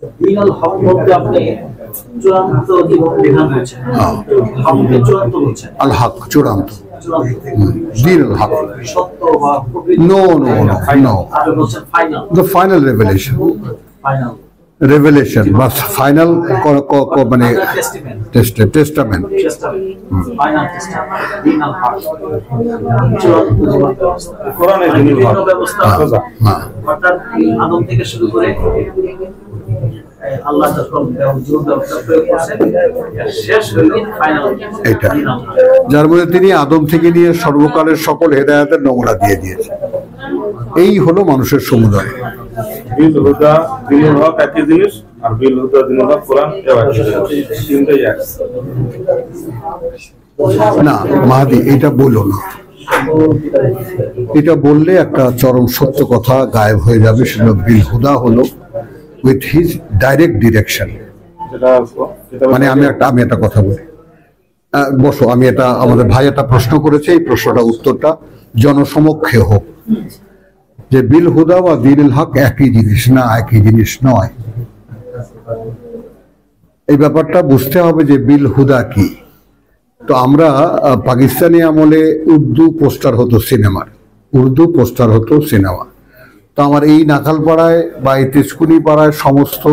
দিনাল হক বলতে আপনি চূড়ান্ত জীবন বিধান বলছেন, হককে চূড়ান্ত বলছেন, আল হক চূড়ান্ত, দিনাল হক সত্য বা নো নো নো নো, আর বলছেন final, the final revelation, final revelation বা ফাইনাল মানে টেস্টামেন্ট, ফাইনাল টেস্টামেন্ট, দিনাল হক চূড়ান্ত জীবন ব্যবস্থা, কোরআনের বিভিন্ন ব্যবস্থা অর্থাৎ আদম থেকে শুরু করে আল্লাহ যখন জীবন ব্যবস্থা প্রয়োগ করছেন শেষ হইল ফাইনাল এটা, যার মধ্যে তিনি আদম থেকে নিয়ে সর্বকালের সকল হেদায়েতের নমুনা দিয়ে দিয়েছেন। এই হলো মানুষের সমুদায়। বিল হুদা দিনুল হক একই জিনিস, আর বিল হুদা দিনুল হক কোরআন তিনটাই এক না। মাহাদি এটা বলো না, এটা বললে একটা চরম সত্য কথা গায়েব হয়ে যাবে। সেটা বিল হুদা হলো উইথ হিজ ডাইরেক্ট ডিরেকশন। মানে আমি একটা কথা বলি, বসো, আমি এটা আমাদের ভাই একটা প্রশ্ন করেছে, এই প্রশ্নটা উত্তরটা জনসমক্ষে হোক যে বিল হুদা বা দিনুল হক একই জিনিস না, একই জিনিস নয়। এই ব্যাপারটা বুঝতে হবে যে বিল হুদা কি। তো আমরা পাকিস্তানি আমলে উর্দু পোস্টার হতো সিনেমার, তো আমার এই নাখালপাড়ায় বা এই তেজকুনি পাড়ায় সমস্ত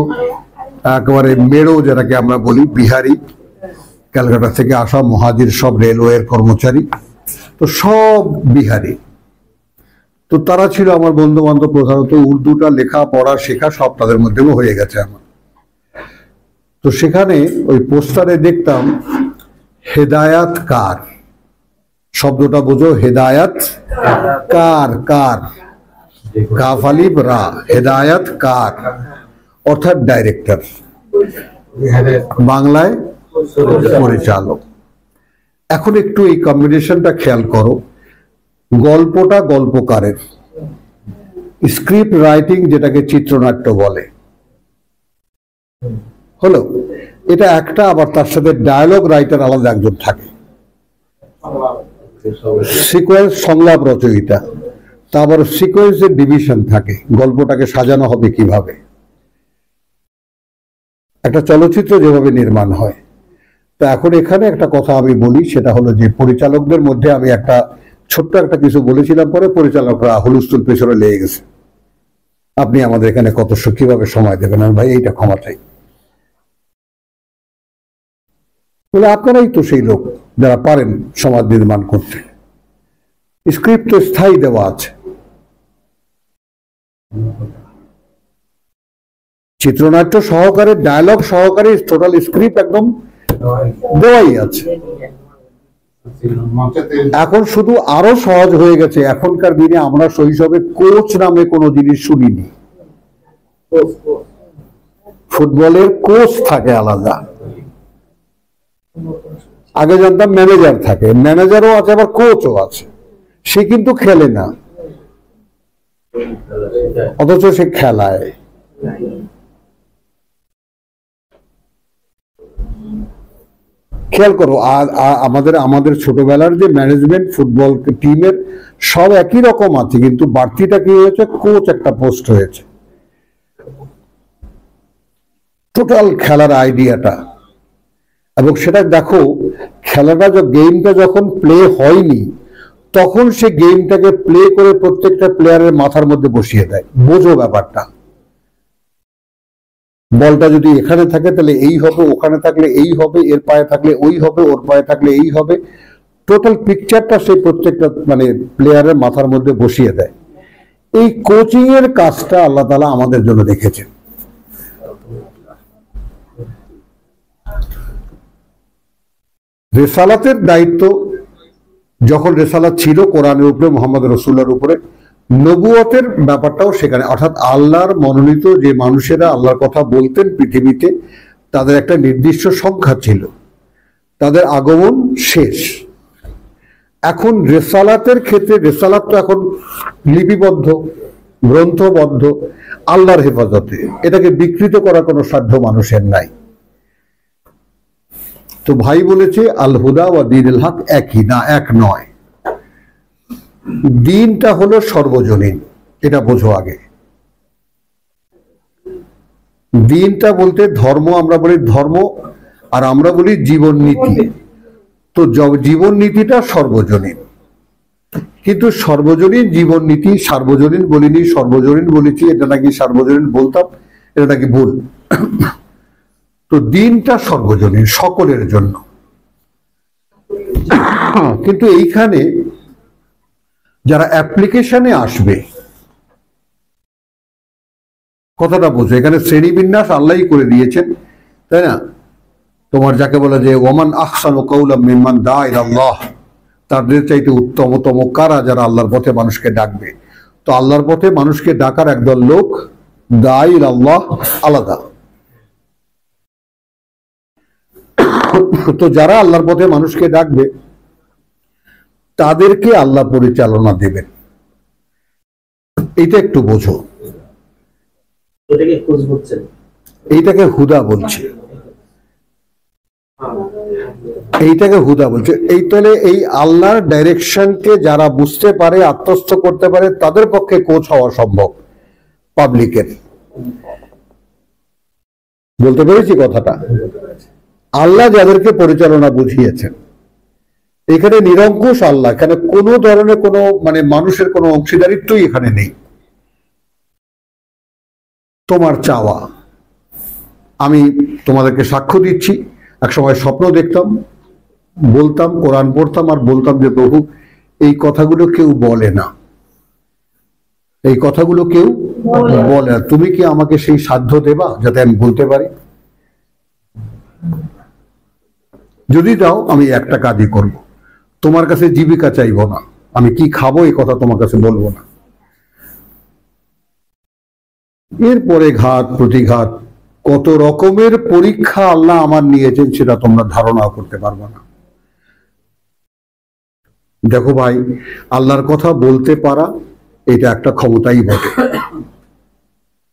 একেবারে মেড়ো, যেটাকে আমরা বলি বিহারি, ক্যালকাটা থেকে আসা মহাজির, সব রেলওয়ের কর্মচারী, তো সব বিহারি। তো তারা ছিল আমার বন্ধু বান্ধব, প্রধানত উর্দুটা লেখা পড়া শেখা সব তাদের মধ্যেও হয়ে গেছে আমার। তো সেখানে ওই পোস্টারে দেখতাম হেদায়াত কার, শব্দটা বোঝো, হেদায়াত কার, কার কাফ আলিফ রা, হেদায়াত কার অর্থাৎ ডাইরেক্টর, বাংলায় পরিচালক। এখন একটু এই কম্বিনেশনটা খেয়াল করো, গল্পটা গল্পকারের, স্ক্রিপ্ট রাইটিং যেটাকে চিত্রনাট্য বলে হলো এটা একটা, আবার তার সাথে ডায়ালগ রাইটার আলাদা একজন থাকে, সিকোয়েন্স সংলাপ রচয়িতা, তারপর সিকোয়েন্সের ডিভিশন থাকে, গল্পটাকে সাজানো হবে কিভাবে, একটা চলচ্চিত্র যেভাবে নির্মাণ হয়। তো এখন এখানে একটা কথা আমি বলি, সেটা হলো যে পরিচালকদের মধ্যে আমি একটা ছোট্ট একটা কিছু বলেছিলাম, পরে পরিচালকরা হুলস্থুল পেছনে লেগে গেছে, আপনি আমাদের এখানে কত কিভাবে সময় দেবেন। আমি ভাই এইটা ক্ষমা চাই, বলে আপনারাই তো সেই লোক যারা পারেন সমাজ নির্মাণ করতে, স্ক্রিপ্ট তো স্থায়ী দেওয়া আছে, চিত্রনাট্য সহকারে, ডায়লগ সহকারে টোটাল স্ক্রিপ্ট একদম দেওয়াই আছে। এখন শুধু আরো সহজ হয়ে গেছে, এখনকার দিনে আমরা শৈশবে কোচ নামে কোনো জিনিস শুনিনি, ফুটবলের কোচ থাকে আলাদা, আগে জানতাম ম্যানেজার থাকে, ম্যানেজারও আছে আবার কোচও আছে, সে কিন্তু খেলে না অথচ সে খেলায়। খেয়াল করো, আমাদের ছোটবেলার যে ম্যানেজমেন্ট ফুটবল টিমের সব একই রকম আছে, কিন্তু বাড়তিটা কি হয়েছে, কোচ একটা পোস্ট হয়েছে, টোটাল খেলার আইডিয়াটা। এবং সেটা দেখো, খেলাটা গেমটা যখন প্লে হয়নি তখন সে গেমটাকে প্লে করে প্রত্যেকটা প্লেয়ারের মাথার মধ্যে বসিয়ে দেয়। বোঝো ব্যাপারটা, বলটা যদি এখানে থাকে তাহলে এই হবে, ওখানে থাকলে এই হবে, এর পায়ে থাকলে ওই হবে, ওর পায়ে থাকলে এই হবে, টোটাল পিকচারটা সেই প্রত্যেকটা মানে প্লেয়ারের মাথার মধ্যে বসিয়ে দেয়। এই কোচিং এর কাজটা আল্লাহ তাআলা আমাদের জন্য রেখেছেন। রেসালাতের দায়িত্ব যখন রেসালাত ছিল কোরআনের উপরে, মুহাম্মদ রাসূলুল্লাহর উপরে, নবুয়তের ব্যাপারটাও সেখানে, অর্থাৎ আল্লাহর মনোনীত যে মানুষেরা আল্লাহর কথা বলতেন পৃথিবীতে, তাদের একটা নির্দিষ্ট সংখ্যা ছিল, তাদের আগমন শেষ। এখন রেসালাতের ক্ষেত্রে, রেসালাত তো এখন লিপিবদ্ধ, গ্রন্থবদ্ধ, আল্লাহর হেফাজতে, এটাকে বিকৃত করার কোনো সাধ্য মানুষের নাই। তো ভাই বলেছে আল হুদা ওয়া দীনুল হক একই না, এক নয়। দিনটা হলো সর্বজনীন, এটা বোঝো আগে। দিনটা বলতে ধর্ম আমরা বলি ধর্ম, আর আমরা বলি জীবন নীতি। তো জীবন নীতিটা সর্বজনীন, কিন্তু সর্বজনীন জীবন নীতি, সার্বজনীন বলিনি, সর্বজনীন বলেছি। এটা নাকি সার্বজনীন বলতাম, এটা নাকি ভুল। তো দিনটা সর্বজনীন, সকলের জন্য। কিন্তু এইখানে যারা অ্যাপ্লিকেশনে আসবে, কথাটা বোঝো, এখানে শ্রেণীবিন্যাস আল্লাহই করে দিয়েছেন, তাই না? তোমার যাকে বলে যে ওমান আহসানু কাওলাম মিম্মান দা ইলাল্লাহ, তাদের চাইতে উত্তমতম কারা, যারা আল্লাহর পথে মানুষকে ডাকবে। তো আল্লাহর পথে মানুষকে ডাকার একদল লোক, দা ইলাল্লাহ আলাদা। তো যারা আল্লাহর পথে মানুষকে ডাকবে তাদেরকে আল্লাহ পরিচালনা দেবেন, এইটা একটু বোঝো। এইটাকে হুদা বলছে, এইটাকে হুদা বলছে। এই তলে এই আল্লাহর ডাইরেকশনকে যারা বুঝতে পারে, আত্মস্থ করতে পারে, তাদের পক্ষে কোচ হওয়া সম্ভব পাবলিকের। বলতে পেরেছি কথাটা? আল্লাহ যাদেরকে পরিচালনা বুঝিয়েছেন, এখানে নিরঙ্কুশ আল্লাহ, এখানে কোনো ধরনের কোনো মানে মানুষের কোনো অংশীদারিত্বই এখানে নেই। তোমার চাওয়া, আমি তোমাদেরকে সাক্ষ্য দিচ্ছি, একসময় স্বপ্ন দেখতাম, বলতাম, কোরআন পড়তাম আর বলতাম যে প্রভু এই কথাগুলো কেউ বলে না, এই কথাগুলো কেউ বলে না, তুমি কি আমাকে সেই সাধ্য দেবা যাতে আমি বলতে পারি? যদি দাও আমি একটা কাজই করব, তোমার কাছে জীবিকা চাইবো না, আমি কি খাবো এই কথা তোমার কাছে বলবো না। এরপরে ঘাত প্রতিঘাত, কত রকমের পরীক্ষা আল্লাহ আমার নিয়েছেন সেটা তোমরা ধারণাও করতে পারবে না। দেখো ভাই, আল্লাহর কথা বলতে পারা এটা একটা ক্ষমতাই বটে,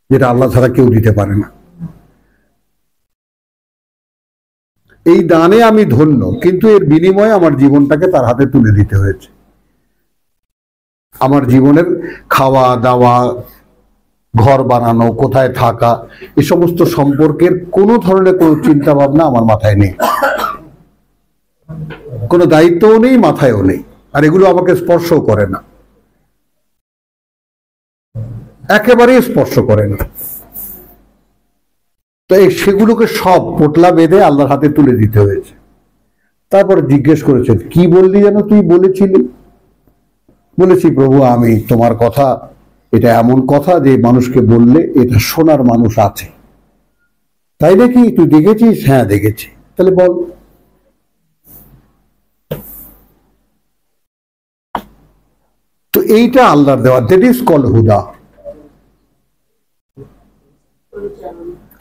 যেটা আল্লাহ ছাড়া কেউ দিতে পারে না। এই দানে আমি ধন্য, কিন্তু এর বিনিময়ে আমার জীবনটাকে তার হাতে তুলে দিতে হয়েছে। আমার জীবনের খাওয়া দাওয়া, ঘর বানানো, কোথায় থাকা, এই সমস্ত সম্পর্কের কোনো ধরনের কোনো চিন্তা ভাবনা আমার মাথায় নেই, কোনো দায়িত্বও নেই, মাথায়ও নেই, আর এগুলো আমাকে স্পর্শও করে না, একেবারেই স্পর্শ করে না। তো সেগুলোকে সব পোটলা বেঁধে আল্লাহর হাতে তুলে দিতে হয়েছে। তারপরে জিজ্ঞেস করেছেন, কি বললি যেন তুই? বলেছিলি, বলেছি প্রভু আমি তোমার কথা, এটা এমন কথা যে মানুষকে বললে এটা শোনার মানুষ আছে। তাই নাকি? তুই দেখেছিস? হ্যাঁ দেখেছি। তাহলে বল। তো এইটা আল্লাহর দেওয়া, দ্যাট ইজ কল হুদা।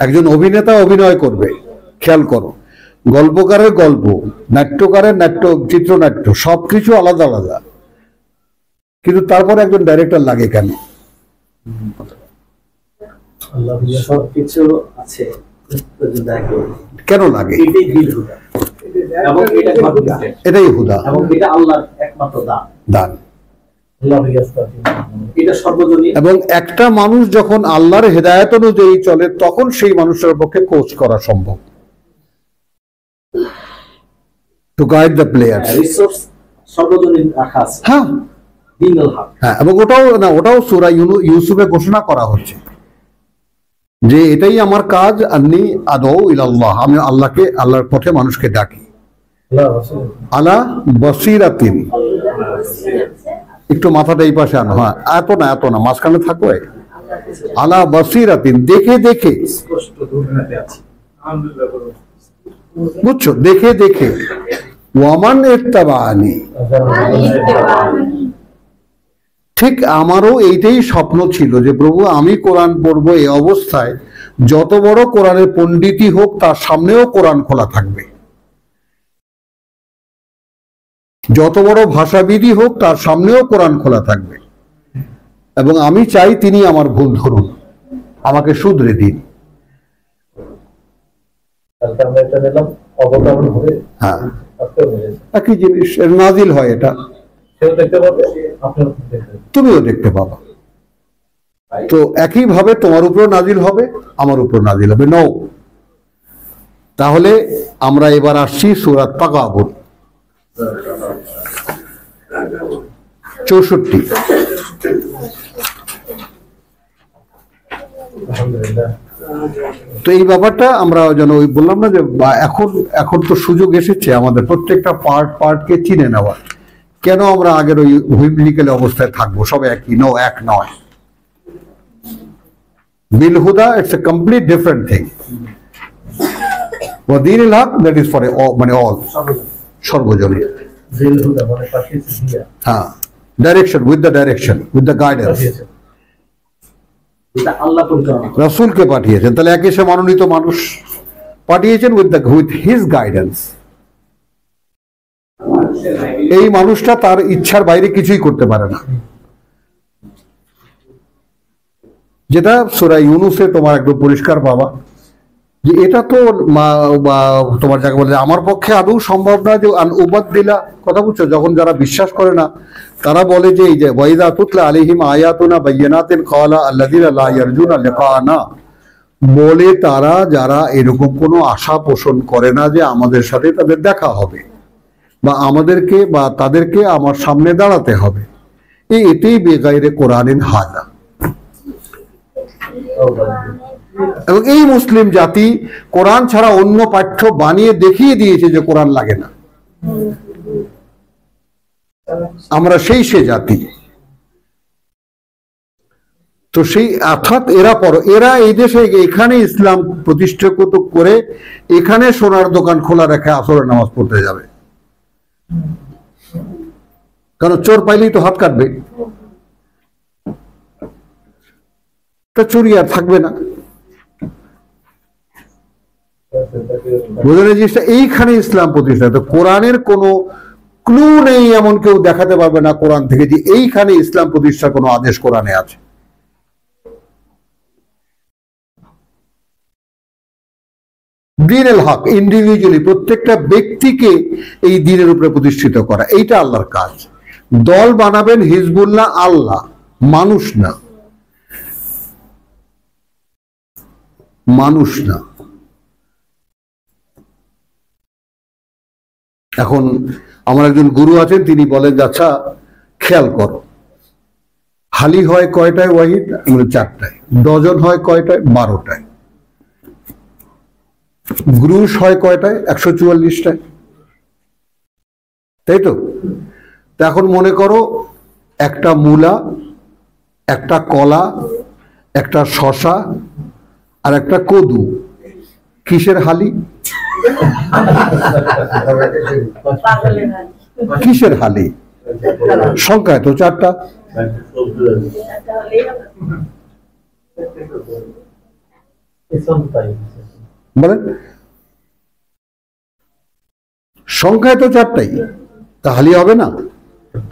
একজন অভিনেতা অভিনয় করবে, খেয়াল করো, গল্পকারের গল্প, নাট্যকারের নাট্য, চিত্রনাট্য, সবকিছু আলাদা আলাদা, কিন্তু তারপরে একজন ডাইরেক্টর লাগে কেন? কেন লাগে? এটাই হুদা, দান। এবং একটা মানুষ যখন আল্লাহর হেদায়েত অনুযায়ী চলে, তখন সেই মানুষের পক্ষে কোচ করা সম্ভব, টু গাইড দ্য প্লেয়ার। হ্যাঁ, এবং ওটাও সূরা ইউসুফে ঘোষণা করা হচ্ছে যে এটাই আমার কাজ, আন্নী আদউ ইলাল্লাহ, আমি আল্লাহকে, আল্লাহর পথে মানুষকে ডাকি, আলা বসিরাতিন। একটু মাথাটা এই পাশে আনো, হ্যাঁ, এত না মাঝখানে থাকো, আলা বসিরাতিন, দেখে দেখে, বুঝছো, দেখে দেখে, ওয়ামান ইত্তাবানি। ঠিক আমারও এইটাই স্বপ্ন ছিল যে প্রভু আমি কোরআন পড়বো, এই অবস্থায় যত বড় কোরআনের পণ্ডিতই হোক তার সামনেও কোরআন খোলা থাকবে, যত বড় ভাষাবিদই হোক তার সামনেও কোরআন খোলা থাকবে, এবং আমি চাই তিনি আমার ভুল ধরুন, আমাকে শুধরে দিন। হ্যাঁ, একই জিনিস, নাজিল হয়, এটা তুমিও দেখতে পাবা। তো একইভাবে তোমার উপর নাজিল হবে, আমার উপর নাজিল হবে। নও। তাহলে আমরা এবার আসছি সূরা তাগাবুন 64। তো এই ব্যাপারটা আমরা যেন ওই বললাম না যে এখন তো সুযোগ এসেছে আমাদের প্রত্যেকটা পার্টকে চিনে নেওয়া। কেন আমরা আগের ওই হুইমলিক্যাল অবস্থায় থাকবো, সব একই এক নয়। বিল হুদা it's a complete different thing. ওয়াদিনুল হক দ্যাট ইজ ফর মানে অল, সর্বজনীন। হ্যাঁ, ডাইরেকশন উইথ দ্য গাইডেন্স। রাসূলকে পাঠিয়েছেন, তাহলে একে সে মনোনীত মানুষ পাঠিয়েছেন উইথ হিজ গাইডেন্স। এই মানুষটা তার ইচ্ছার বাইরে কিছুই করতে পারে না, যেটা সূরা ইউনূসে তোমার একদম পরিষ্কার পাবা যে এটা তো তোমার যাকে বলে আমার পক্ষে আদৌ সম্ভব না যে উবাদদিলা, কথা বুঝছো? যখন যারা বিশ্বাস করে না তারা বলে যে এই যে ওয়াইদা তুতলা আলাইহিম আয়াতুনা বায়্যিনাতিন ক্বালা আল্লাযীনা লা ইয়ারজুনা লিকানা, বলে তারা যারা এরকম কোনো আশা পোষণ করে না যে আমাদের সাথে তাদের দেখা হবে বা আমাদেরকে বা তাদেরকে আমার সামনে দাঁড়াতে হবে, এতেই বেগাইরে কোরআনিন হাজা। এবং এই মুসলিম জাতি কোরআন ছাড়া অন্য পাঠ্য বানিয়ে দেখিয়ে দিয়েছে যে কোরআন লাগে না। আমরা সে জাতি। তো সেই অর্থাৎ এরা এই দেশে এখানে ইসলাম প্রতিষ্ঠিত করে এখানে সোনার দোকান খোলা রেখে আসরের নামাজ পড়তে যাবে, কারণ চোর পাইলেই তো হাত কাটবে, তা চুরি আর থাকবে না। বোঝানোর জিনিসটা এইখানে ইসলাম প্রতিষ্ঠা। তো কোরআনের কোনো ক্লু নেই, এমন কেউ দেখাতে পারবে না কোরআন থেকে যে এইখানে ইসলাম প্রতিষ্ঠার কোনো আদেশ কোরআনে আছে। দ্বীনুল হক ইন্ডিভিজুয়ালি প্রত্যেকটা ব্যক্তিকে এই দ্বীনের উপরে প্রতিষ্ঠিত করা, এইটা আল্লাহর কাজ। দল বানাবেন হিজবুল্লাহ আল্লাহ, মানুষ না, মানুষ না। এখন আমার একজন গুরু আছেন, তিনি বলেন যে আচ্ছা খেয়াল করো, হালি হয় কয়টায় ওয়াহিদ? 4টায়। ডজন হয় কয়টায়? 12টায়। গ্রুশ হয় কয়টায়? 144টায়, তাই তো? এখন মনে করো একটা মূলা, একটা কলা, একটা শশা আর একটা কদু, কিসের হালি? কিসের হালি? সংখ্যায় তো 4টা। বলেন, সংখ্যায় তো 4টাই, তা হালি হবে না?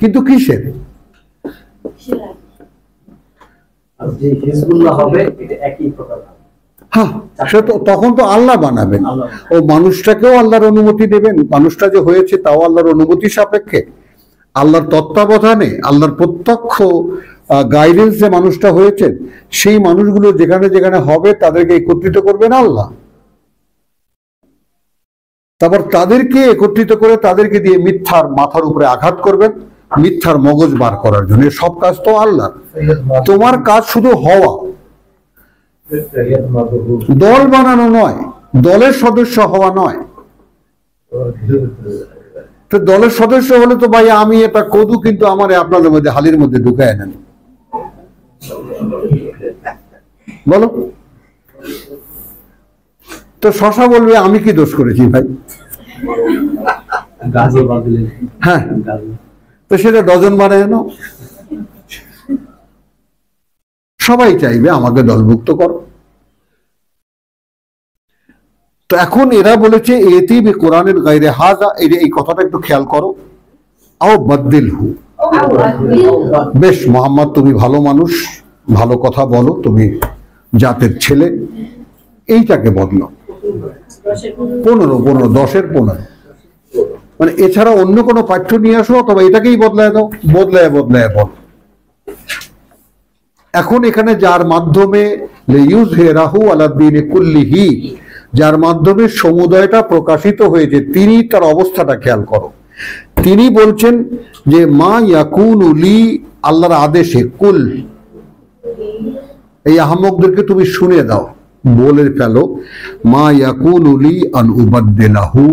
কিন্তু কিসের? হ্যাঁ, সে তো তখন তো আল্লাহ বানাবেন, ও মানুষটাকেও আল্লাহর অনুমতি দেবেন। মানুষটা যে হয়েছে তাও আল্লাহর অনুমতি সাপেক্ষে, আল্লাহর তত্ত্বাবধানে, আল্লাহর প্রত্যক্ষ গাইডেন্স যে মানুষটা হয়েছেন, সেই মানুষগুলো যেখানে যেখানে হবে তাদেরকে একত্রিত করবেন আল্লাহ। তারপর তাদেরকে একত্রিত করে তাদেরকে দিয়ে মিথ্যার মাথার উপরে আঘাত করবেন, মিথ্যার মগজ বার করার জন্য। সব কাজ তো আল্লাহ, তোমার কাজ শুধু হওয়া, দল বানানো নয়, দলের সদস্য হওয়া নয়। তো দলের সদস্য হলে তো ভাই আমি এটা কদু, কিন্তু আমার আপনাদের মধ্যে হালির মধ্যে ঢুকায় নেন, বলো তো। শশা বলবে আমি কি দোষ করেছি ভাই? হ্যাঁ, তো সেটা ডজন বানায় নাও। সবাই চাইবে আমাকে দলভুক্ত করো। তো এখন এরা বলেছে এতি বি কোরআনের গায়রে হাজা, এই কথাটা একটু খেয়াল করো। আও বাদদিলহু, বেশ মোহাম্মদ তুমি ভালো মানুষ, ভালো কথা বলো, তুমি জাতের ছেলে, এইটাকে বদলো। 15 10-এর 15, মানে এছাড়া অন্য কোনো পাঠ্য নিয়ে আসো, তবে এটাকেই বদলায় দাও, বদলায় বল। এখন এখানে যার মাধ্যমে লিইয়ুযহিরাহু আলা দ্বীনি কুল্লিহি, যার মাধ্যমে সমুদয়টা প্রকাশিত হয়েছে, তিনি তার অবস্থাটা খেয়াল করো। তিনি বলছেন যে মা ইয়াকুনু লি, আল্লাহর আদেশে, কুল, এই আহমকদেরকে তুমি শুনে দাও, বলে ফেলো, মা ইয়াকুনু লি আন উবাদদিলাহু,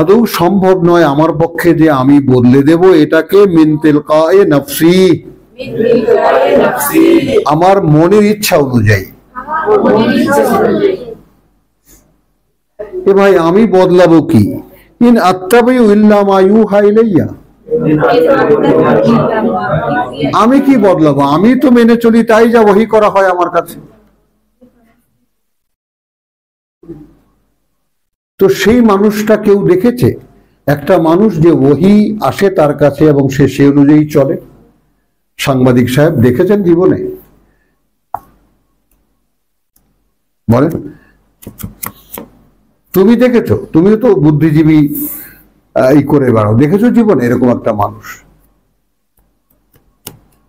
আদৌ সম্ভব নয় আমার পক্ষে যে আমি বদলে দেব এটাকে, মিন তিলকায়ে নাফসি, আমার মনের ইচ্ছা অনুযায়ী। এ ভাই আমি বদলাবো কি? ইন আত্তাবিউ ইল্লা মা ইউহা ইলাইয়া, আমি কি বদলাবো? আমি তো মেনে চলি তাই যা ওহী করা হয় আমার কাছে। তো সেই মানুষটা কেউ দেখেছে? একটা মানুষ যে ওহী আসে তার কাছে এবং সে সেই অনুযায়ী চলে? সাংবাদিক সাহেব দেখেছেন জীবনে? বলেন, তুমি দেখেছো? তুমিও তো বুদ্ধিজীবী এই করে বেড়াও, দেখেছো জীবনে এরকম একটা মানুষ?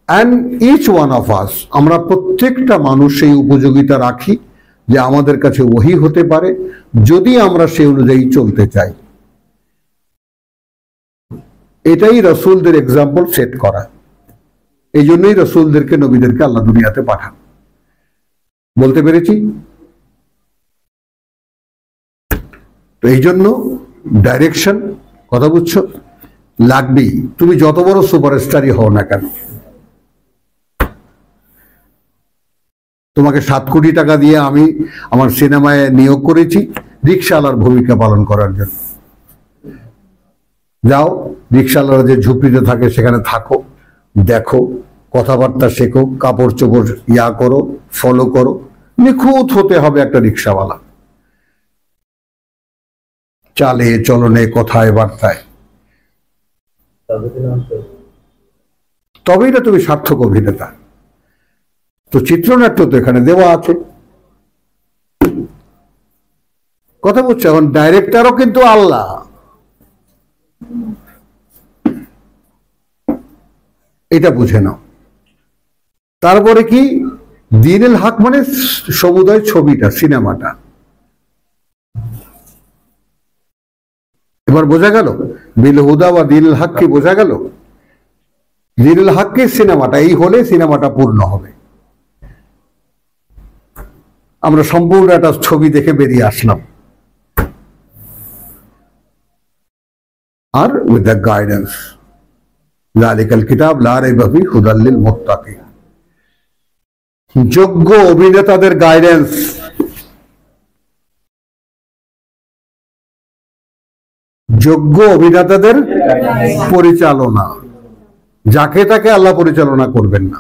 And each one of us, আমরা প্রত্যেকটা মানুষ সেই উপযোগিতা রাখি যে আমাদের কাছে ওহী হতে পারে যদি আমরা সেই অনুযায়ী চলতে চাই। এটাই রাসূলদের এক্সাম্পল সেট করা। এই জন্যই রাসূলদেরকে, নবীদেরকে আল্লাহ দুনিয়াতে পাঠান। বলতে পেরেছি? তো এই জন্য ডাইরেকশন, কথা বুঝছো, লাগবেই। তুমি যত বড় সুপারস্টারই হও না কেন, তোমাকে 7 কোটি টাকা দিয়ে আমি আমার সিনেমায় নিয়োগ করেছি রিকশাওয়ালার ভূমিকা পালন করার জন্য। যাও, রিকশাওয়ালারা যে ঝুপড়িতে থাকে সেখানে থাকো, দেখো, কথাবার্তা শেখো, কাপড় চোপড় ইয়া করো, ফলো করো। নিখুঁত হতে হবে একটা রিকশাওয়ালা, চালে চলনে কথায় বার্তায়, তবেই না তুমি সার্থক অভিনেতা। তো চিত্রনাট্য তো এখানে দেওয়া আছে, কথা বলছে। এখন ডাইরেক্টরও কিন্তু আল্লাহ, এটা বুঝে নাও। তারপরে কি, দ্বীনুল হক মানে সমুদয় ছবিটা, সিনেমাটা। এবার বোঝা গেল বিল হুদা বা দ্বীনুল হক কি বোঝা গেল? দ্বীনুল হকের সিনেমাটা এই হলে সিনেমাটা পূর্ণ হবে। আমরা সম্পূর্ণ একটা ছবি দেখে বেরিয়ে আসলাম, আর উইথ দ্য গাইডেন্স, যালিকাল কিতাব লা রাইবা ফিহি হুদাল লিল মুত্তাকিন। যোগ্য অভিনেতাদের গাইডেন্স, যোগ্য অভিনেতাদের পরিচালনা। যাকে তাকে আল্লাহ পরিচালনা করবেন না।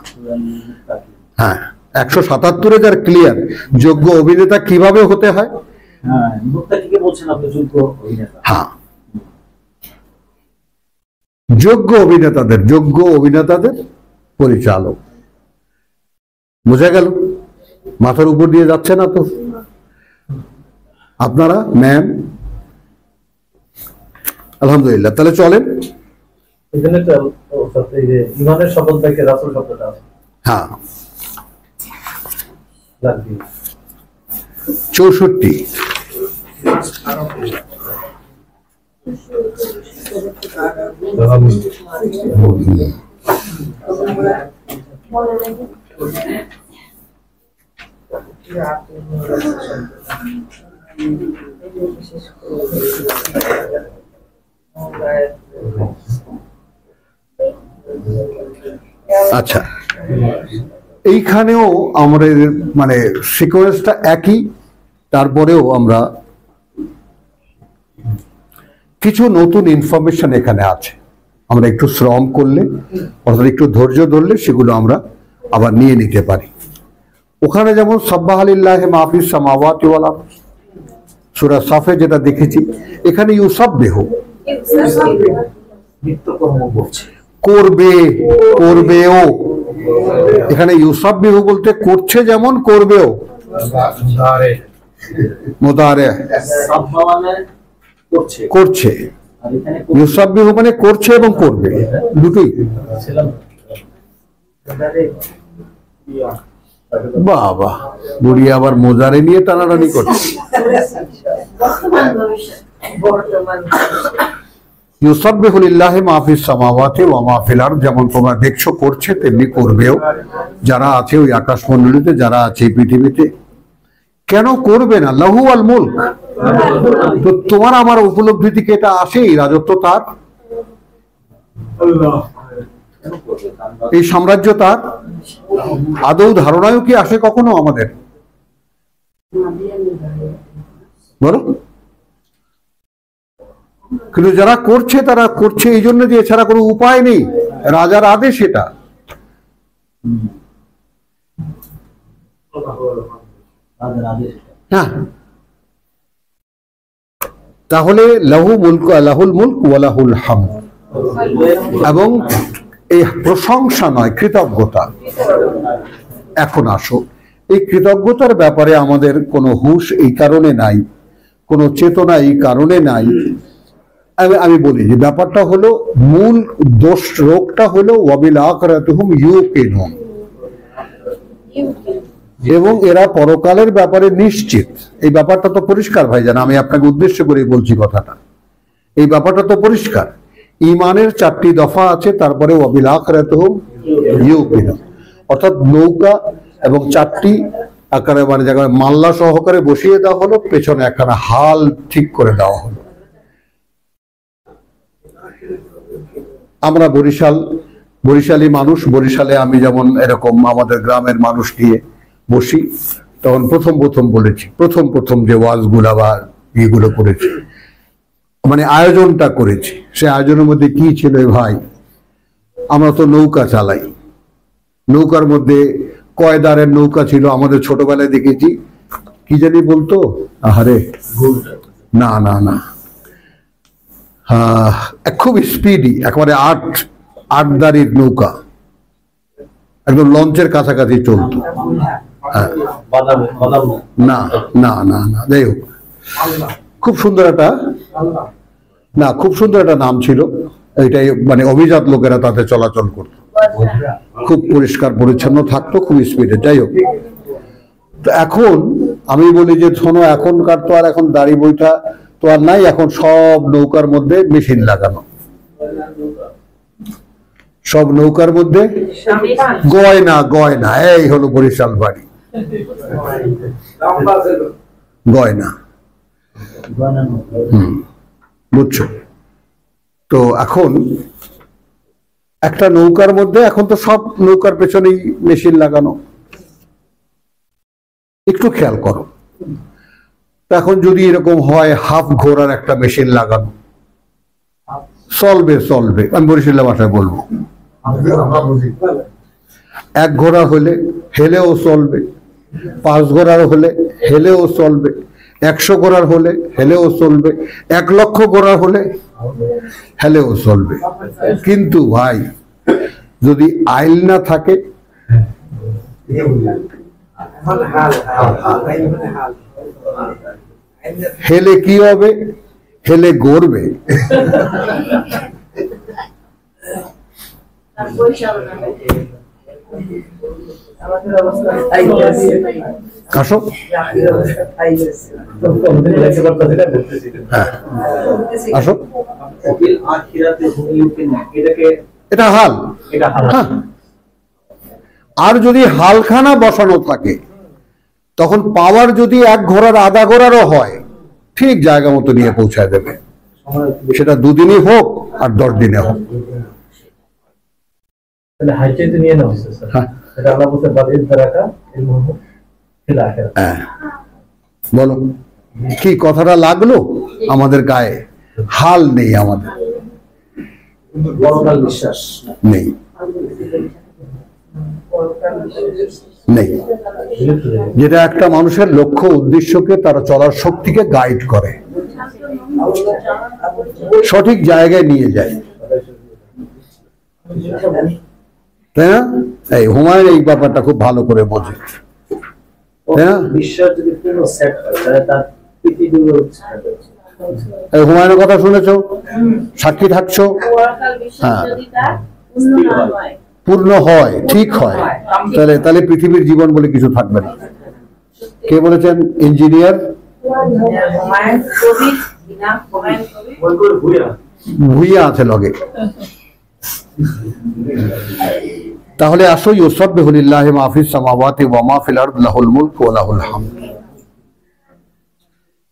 হ্যাঁ, 177-এ যার ক্লিয়ার যোগ্য অভিনেতা কিভাবে হতে হয়। হ্যাঁ, যোগ্য অভিনেতাদের পরিচালক। বোঝা গেল? মাথার উপর দিয়ে যাচ্ছে না তো আপনারা? ম্যাম, আলহামদুলিল্লাহ। তাহলে চলেন। হ্যাঁ, 64। আচ্ছা, এইখানেও আমাদের মানে সিকোয়েন্সটা একই, তারপরেও আমরা কিছু নতুন ইনফরমেশন এখানে আছে। আমরা একটু শ্রম করলে, অর্থাৎ একটু ধৈর্য ধরলে সেগুলো আমরা আবার নিয়ে নিতে পারি। ওখানে যেমন সাব্বাহা লিল্লাহি মা ফিস সামাওয়াতি ওয়াল আরদ, সূরা সাফে যেটা দেখেছি, এখানে ইউসাব্বিহু করবেও। এখানে ইউসাব্বিহু বলতে করছে যেমন, করবেও মুদারে করছে। ইউসাব্বিহু মানে করছে এবং করবে, দুটোই। বাবা, বুড়ি আবার মোজারে নিয়ে টানাটানি করছে। ইউসাব্বিহু লিল্লাহি মা ফিস সামাওয়াতি ওয়া মা ফিল আরদ, যেমন তোমরা দেখছো করছে তেমনি করবেও যারা আছে ওই আকাশমণ্ডলীতে, যারা আছে এই পৃথিবীতে। কেন করবে না? লাহু আল মুলক। তো তোমার আমার উপলব্ধি থেকে এটা আসে, এই রাজত্ব তার, এই সাম্রাজ্য তার। আদৌ ধারণাও কি আসে কখনো আমাদের? বলো। কিন্তু যারা করছে তারা করছে এই জন্য যে এছাড়া কোনো উপায় নেই, রাজার আদেশ এটা। হ্যাঁ, তাহলে লাহুল মুলক ওয়া লাহুল হামদ, এবং এই প্রশংসা নয়, কৃতজ্ঞতা। এখন আসো, এই কৃতজ্ঞতার ব্যাপারে আমাদের কোনো হুঁশ এই কারণে নাই, কোনো চেতনা এই কারণে নাই। আমি বলি যে ব্যাপারটা হলো, মূল দোষ রোগটা হলো ওয়াবিল আখিরাতিহুম ইউকিনুন, এবং এরা পরকালের ব্যাপারে নিশ্চিত। এই ব্যাপারটা তো পরিষ্কার ভাইজান, আমি আপনাকে উদ্দেশ্য করে বলছি কথাটা। এই ব্যাপারটা তো পরিষ্কার। ইমানের 4টি দফা আছে, তারপরে ওয়াবিল আখিরাতিহুম ইউকিনুন, অর্থাৎ নৌকা এবং 4টি আকারে মানে জায়গায় মাল্লা সহকারে বসিয়ে দেওয়া হলো, পেছনে একখানা হাল ঠিক করে দেওয়া হলো। আমরা বরিশালী মানুষ, বরিশালে আমি যেমন এরকম আমাদের গ্রামের মানুষ নিয়ে বসি, তখন প্রথম বলেছি, প্রথম যে ওয়াজগুলা বা ইয়েগুলো করেছি, মানে আয়োজনটা করেছি, সে আয়োজনের মধ্যে কি ছিল ভাই? আমরা তো নৌকা চালাই, নৌকার মধ্যে কয়দারের নৌকা ছিল, আমাদের ছোটবেলায় দেখেছি, কি জানি বলতো, আহারে না না না, খুব স্পিডি, একেবারে আট দাঁড়ির নৌকা, একদম লঞ্চের কাছাকাছি চলতো। না না না না, যাই হোক, খুব সুন্দর একটা নাম ছিল। এটাই মানে অভিজাত লোকেরা তাতে চলাচল করতো, খুব পরিষ্কার পরিচ্ছন্ন থাকতো, খুব স্পিডে। যাই হোক, তো এখন আমি বলি যে শোনো, এখনকার তো আর এখন দাড়ি বইটা তো আর নাই, এখন সব নৌকার মধ্যে মেশিন লাগানো, সব নৌকার মধ্যে গয়না। এই হলো বরিশাল বাড়ি, গয়না। বুঝছো তো? এখন একটা নৌকার মধ্যে, এখন তো সব নৌকার পেছনেই মেশিন লাগানো। একটু খেয়াল করো, এখন যদি এরকম হয়, হাফ ঘোড়ার একটা মেশিন লাগানো, চলবে। আমি বরিশালের ভাষায় বলবো, 1 ঘোড়া হলে হেলেও চলবে, 5 ঘোড়ার হলে হেলেও চলবে, 100 ঘোড়ার হলে হেলেও চলবে, 1 লক্ষ ঘোড়ার হলে হেলেও চলবে। কিন্তু ভাই, যদি আইল না থাকে, হেলে কি হবে? হেলে গড়বে। আসো, আসো, এটা হাল। আর যদি হালখানা বসানো থাকে, তখন পাওয়ার যদি 1 ঘোড়ার আধা ঘোড়ারও হয়, ঠিক জায়গা মতো নিয়ে পৌঁছায় দেবে, সেটা 2 দিনই হোক আর 10 দিনে হোক। বলো, কি কথাটা লাগলো আমাদের গায়ে? হাল নেই, আমাদের বিশ্বাস নেই, যেটা একটা মানুষের লক্ষ্য উদ্দেশ্যকে, তারা চলার শক্তিকে গাইড করে, সঠিক জায়গায় নিয়ে যায়, তাই না? এই হুমায়ুন এই ব্যাপারটা খুব ভালো করে বোঝে, তাই না? এই হুমায়ুনের কথা শুনেছো, সাক্ষী থাকছো। হ্যাঁ, পূর্ণ হয়, ঠিক হয়, তাহলে তাহলে পৃথিবীর জীবন বলে কিছু থাকবে না। কে বলেছেন? ইঞ্জিনিয়ার ভুইয়া আছে লগে। তাহলে আসো, ইউসাব্বিহু লিল্লাহি মা ফিস সামাওয়াতি ওয়া মা ফিল আরদি লাহুল মুলকু ওয়া লাহুল হামদ।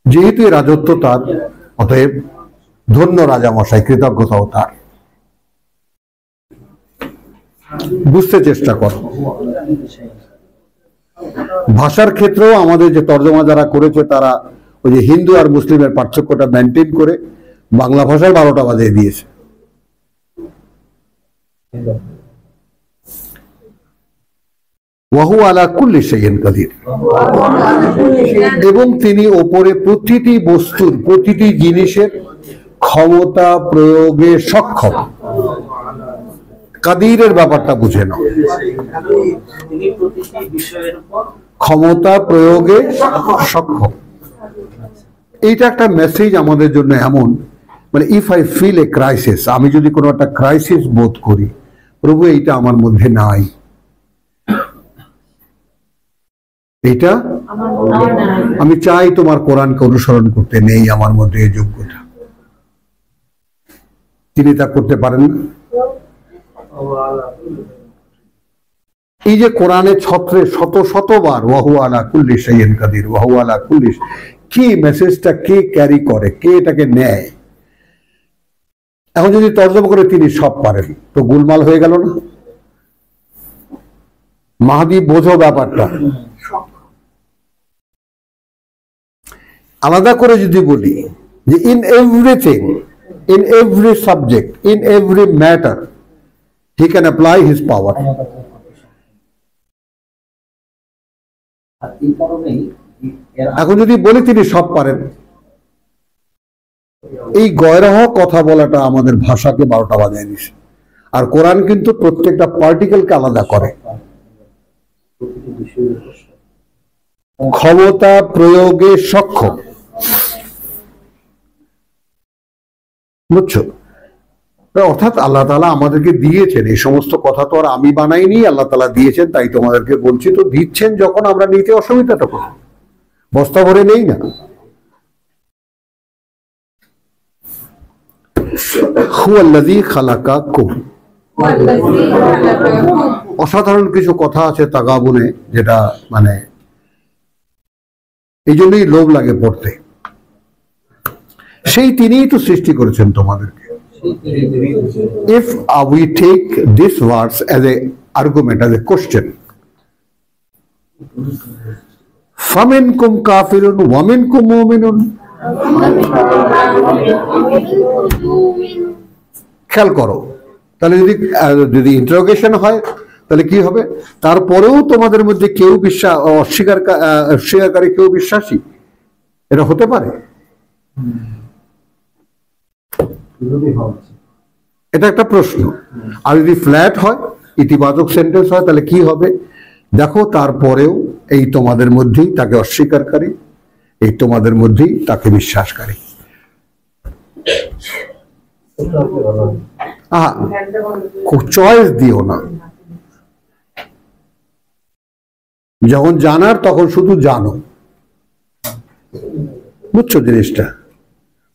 যেহেতু এই রাজত্ব তার, অতএব ধন্য রাজামশাই, কৃতজ্ঞতাও তার। বুঝতে চেষ্টা করো। ভাষার ক্ষেত্রেও আমাদের যে তর্জমা যারা করেছে তারা ওই যে হিন্দু আর মুসলিমের পার্থক্যটা মেনটেন করে বাংলা ভাষায় 12টা বাজিয়ে দিয়েছে। ওয়াহু আলা কুল্লি শাইইন কাদির, এবং তিনি ওপরে প্রতিটি বস্তুর, প্রতিটি জিনিসের ক্ষমতা প্রয়োগে সক্ষম। কাদিরের ব্যাপারটা বুঝে নাও, ক্ষমতা প্রয়োগে সক্ষম। এইটা একটা মেসেজ আমাদের জন্য এমন, মানে if I feel a crisis, আমি যদি কোনো একটা ক্রাইসিস বোধ করি, প্রভু এইটা আমার মধ্যে নাই, এইটা আমি চাই তোমার কোরআনকে অনুসরণ করতে, নেই আমার মধ্যে এই যোগ্যতা, তিনি তা করতে পারেন না। এই যে কোরআনে ছত্রে শত শতবার ওয়াহু আলা কুল্লি শাইইন কাদির, ওয়াহু আলা কুল্লি, কি মেসেজটা কে ক্যারি করে, কে এটাকে নেয়? এখন যদি তর্জমা করে তিনি সব পারেন, তো গোলমাল হয়ে গেল না? মাহদী বোঝো ব্যাপারটা। আলাদা করে যদি বলি যে in everything, in every subject, in every matter he can apply his power. এখন যদি বলি তিনি সব পারেন, এই গয়রহ কথা বলাটা আমাদের ভাষাকে 12টা বাজিয়ে দিছে। আর কোরআন কিন্তু প্রত্যেকটা পার্টিকেলকে আলাদা করে, ক্ষমতা প্রয়োগে সক্ষম। বুঝছো? অর্থাৎ আল্লাহ তাআলা আমাদেরকে দিয়েছেন, এই সমস্ত কথা তো আর আমি বানাইনি, আল্লাহ তাআলা দিয়েছেন, তাই তোমাদেরকে বলছি। তো দিচ্ছেন যখন, আমরা নিতে অসুবিধাটা কোথায়? বস্তা ভরে নেই না। হুয়াল্লাযী খালাকাকুম, অসাধারণ কিছু কথা আছে তাগাবুনে, যেটা মানে এই জন্যই লোভ লাগে পড়তে। সেই তিনিই তো সৃষ্টি করেছেন তোমাদেরকে। If we take this verse as a argument, as a question, فَمِنْكُمْ كَافِرٌ وَمِنْكُمْ مُؤْمِنٌ, খেয়াল করো, তাহলে যদি ইন্টারোগেশন হয় তাহলে কি হবে? তারপরেও তোমাদের মধ্যে কেউ অস্বীকারী, কেউ বিশ্বাসী, এটা হতে পারে? এটা একটা প্রশ্ন। আর যদি ফ্ল্যাট হয়, ইতিবাচক সেন্টেন্স হয়, তাহলে কি হবে? দেখো, তারপরেও এই তোমাদের মধ্যেই তাকে অস্বীকারী, এই তোমাদের মধ্যেই তাকে বিশ্বাসকারী। চয়েস দিও না। যখন জানার, তখন শুধু জানো। বুঝছো জিনিসটা?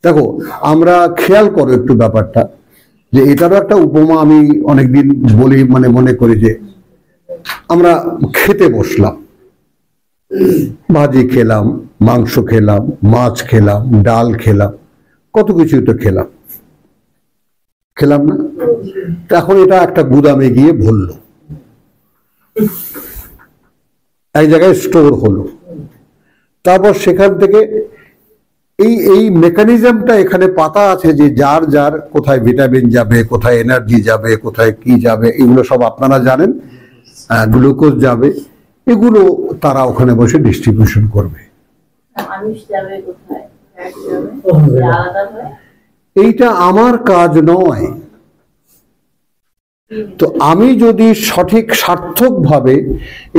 দেখো, আমরা খেয়াল করো একটু ব্যাপারটা, যে এটারও একটা উপমা আমি অনেকদিন বলি, মানে মনে করি যে আমরা খেতে বসলাম, ভাজি খেলাম, মাংস খেলাম, মাছ খেলাম, ডাল খেলাম, কত কিছুই তো খেলাম না? এখন এটা একটা গুদামে গিয়ে ভরল, এক জায়গায় স্টোর হলো, তারপর সেখান থেকে এই মেকানিজমটা এখানে পাতা আছে যে যার যার কোথায় ভিটামিন যাবে, কোথায় এনার্জি যাবে, কোথায় কি যাবে, এগুলো সব আপনারা জানেন। গ্লুকোজ যাবে, এগুলো তারা ওখানে বসে ডিস্ট্রিবিউশন করবে। এইটা আমার কাজ নয়। তো আমি যদি সঠিক সার্থকভাবে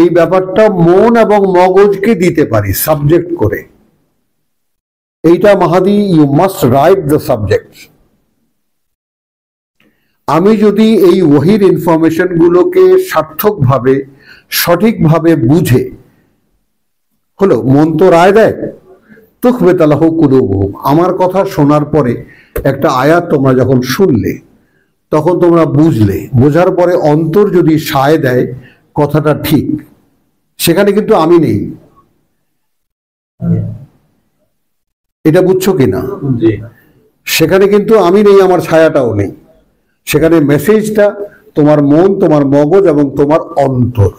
এই ব্যাপারটা মন এবং মগজকে দিতে পারি সাবজেক্ট করে, এইটা Mahadi, you must write the subject. আমি যদি এই ওহির ইনফরমেশন গুলোকে সার্থকভাবে সঠিকভাবে বুঝে হলো মন তো রায় দেয়, তুখবেতালাহ কুলুবুহুম, আমার কথা শোনার পরে একটা আয়াত তোমরা যখন শুনলে তখন তোমরা বুঝলে, বোঝার পরে অন্তর যদি সায় দেয় কথাটা ঠিক, সেখানে কিন্তু আমি নেই, এটা বুঝছো কিনা? সেখানে কিন্তু আমি নেই, আমার ছায়াটাও নেই, সেখানে মেসেজটা তোমার মন, তোমার মগজ এবং তোমার অন্তর।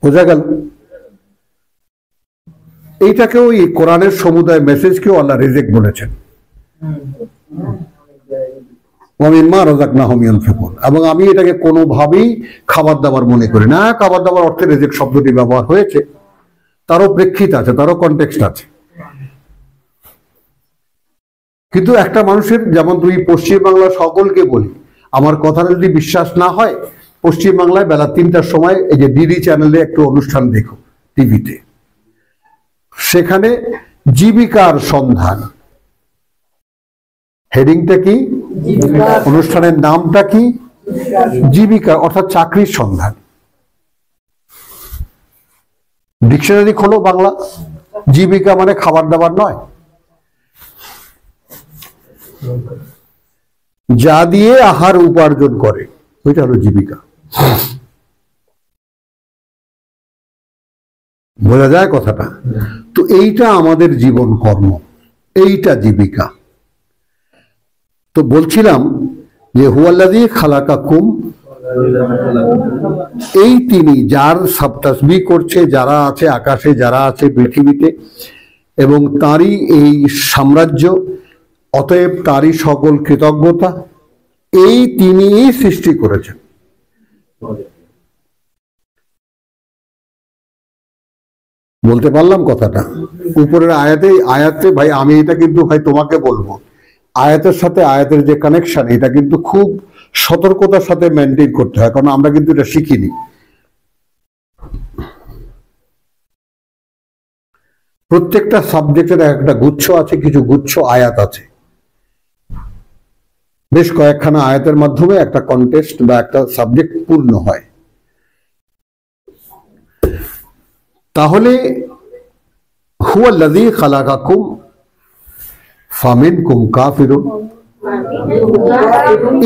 বোঝা গেল? এইটাকেও এই কোরআনের সমুদায় মেসেজকেও আল্লাহ রিজিক বলেছেন, এবং আমি এটাকে কোনোভাবেই খাবার দাবার মনে করি না। খাবার দাবার অর্থে রিজিক শব্দটি ব্যবহার হয়েছে, তারও প্রেক্ষিত আছে, তারও কনটেক্সট আছে। কিন্তু একটা মানুষের, যেমন তুই পশ্চিম বাংলা সকলকে বলি, আমার কথাটা যদি বিশ্বাস না হয়, পশ্চিম বাংলায় বেলা 3টার সময় এই যে ডিডি চ্যানেলে একটু অনুষ্ঠান দেখো টিভিতে, সেখানে জীবিকার সন্ধান, হেডিংটা কি, অনুষ্ঠানের নামটা কি, জীবিকা অর্থাৎ চাকরির সন্ধান। ডিকশনারি খোলো বাংলা, জীবিকা মানে খাবার দাবার নয়, যা দিয়ে আহার উপার্জন করে ওইটা হলো জীবিকা। বোঝা যায় কথাটা? তো এইটা আমাদের জীবন কর্ম, এইটা জীবিকা। তো বলছিলাম যে হুয়াল্লাযী খালাকাকুম, এই তিনি যার সব তাসবিহ করছে, যারা আছে আকাশে, যারা আছে পৃথিবীতে, এবং তারই এই সাম্রাজ্য, অতএব তারই সকল কৃতজ্ঞতা। এই তিনিই সৃষ্টি করেছেন। বলতে পারলাম কথাটা? উপরের আয়াতে ভাই আমি এটা কিন্তু ভাই তোমাকে বলবো, আয়াতের সাথে আয়াতের যে কানেকশন, এটা কিন্তু খুব সতর্কতার সাথে মেনটেন করতে হয়, কারণ আমরা কিন্তু এটা শিখিনি। প্রত্যেকটা সাবজেক্টের একটা গুচ্ছ আছে, কিছু গুচ্ছ আয়াত আছে, বেশ কয়েকখানা আয়াতের মাধ্যমে একটা কন্টেক্সট বা একটা সাবজেক্ট পূর্ণ হয়। তাহলে হুয়াল্লাযী খালাকাকুম ফামিনকুম কাফিরুন,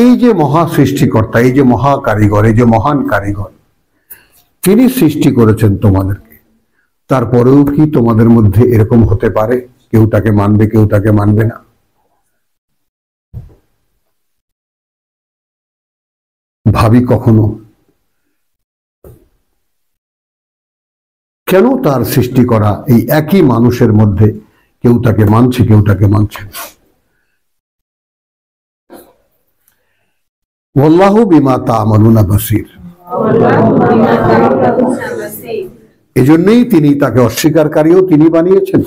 এই যে মহা সৃষ্টিকর্তা, এই যে মহা কারিগর, এই যে মহান কারিগর, তিনি সৃষ্টি করেছেন তোমাদেরকে। তারপরেও কি তোমাদের মধ্যে এরকম হতে পারে কেউ তাকে মানবে, কেউ তাকে মানবে না? ভাবি কখনো কেন তার সৃষ্টি করা এই একই মানুষের মধ্যে কেউ তাকে মানছে, কেউ তাকে মানছে না। ওয়াল্লাহু বিমা তা'মালুনা বাসীর, এজন্যই তিনি তাকে অস্বীকারকারীও তিনি বানিয়েছেন,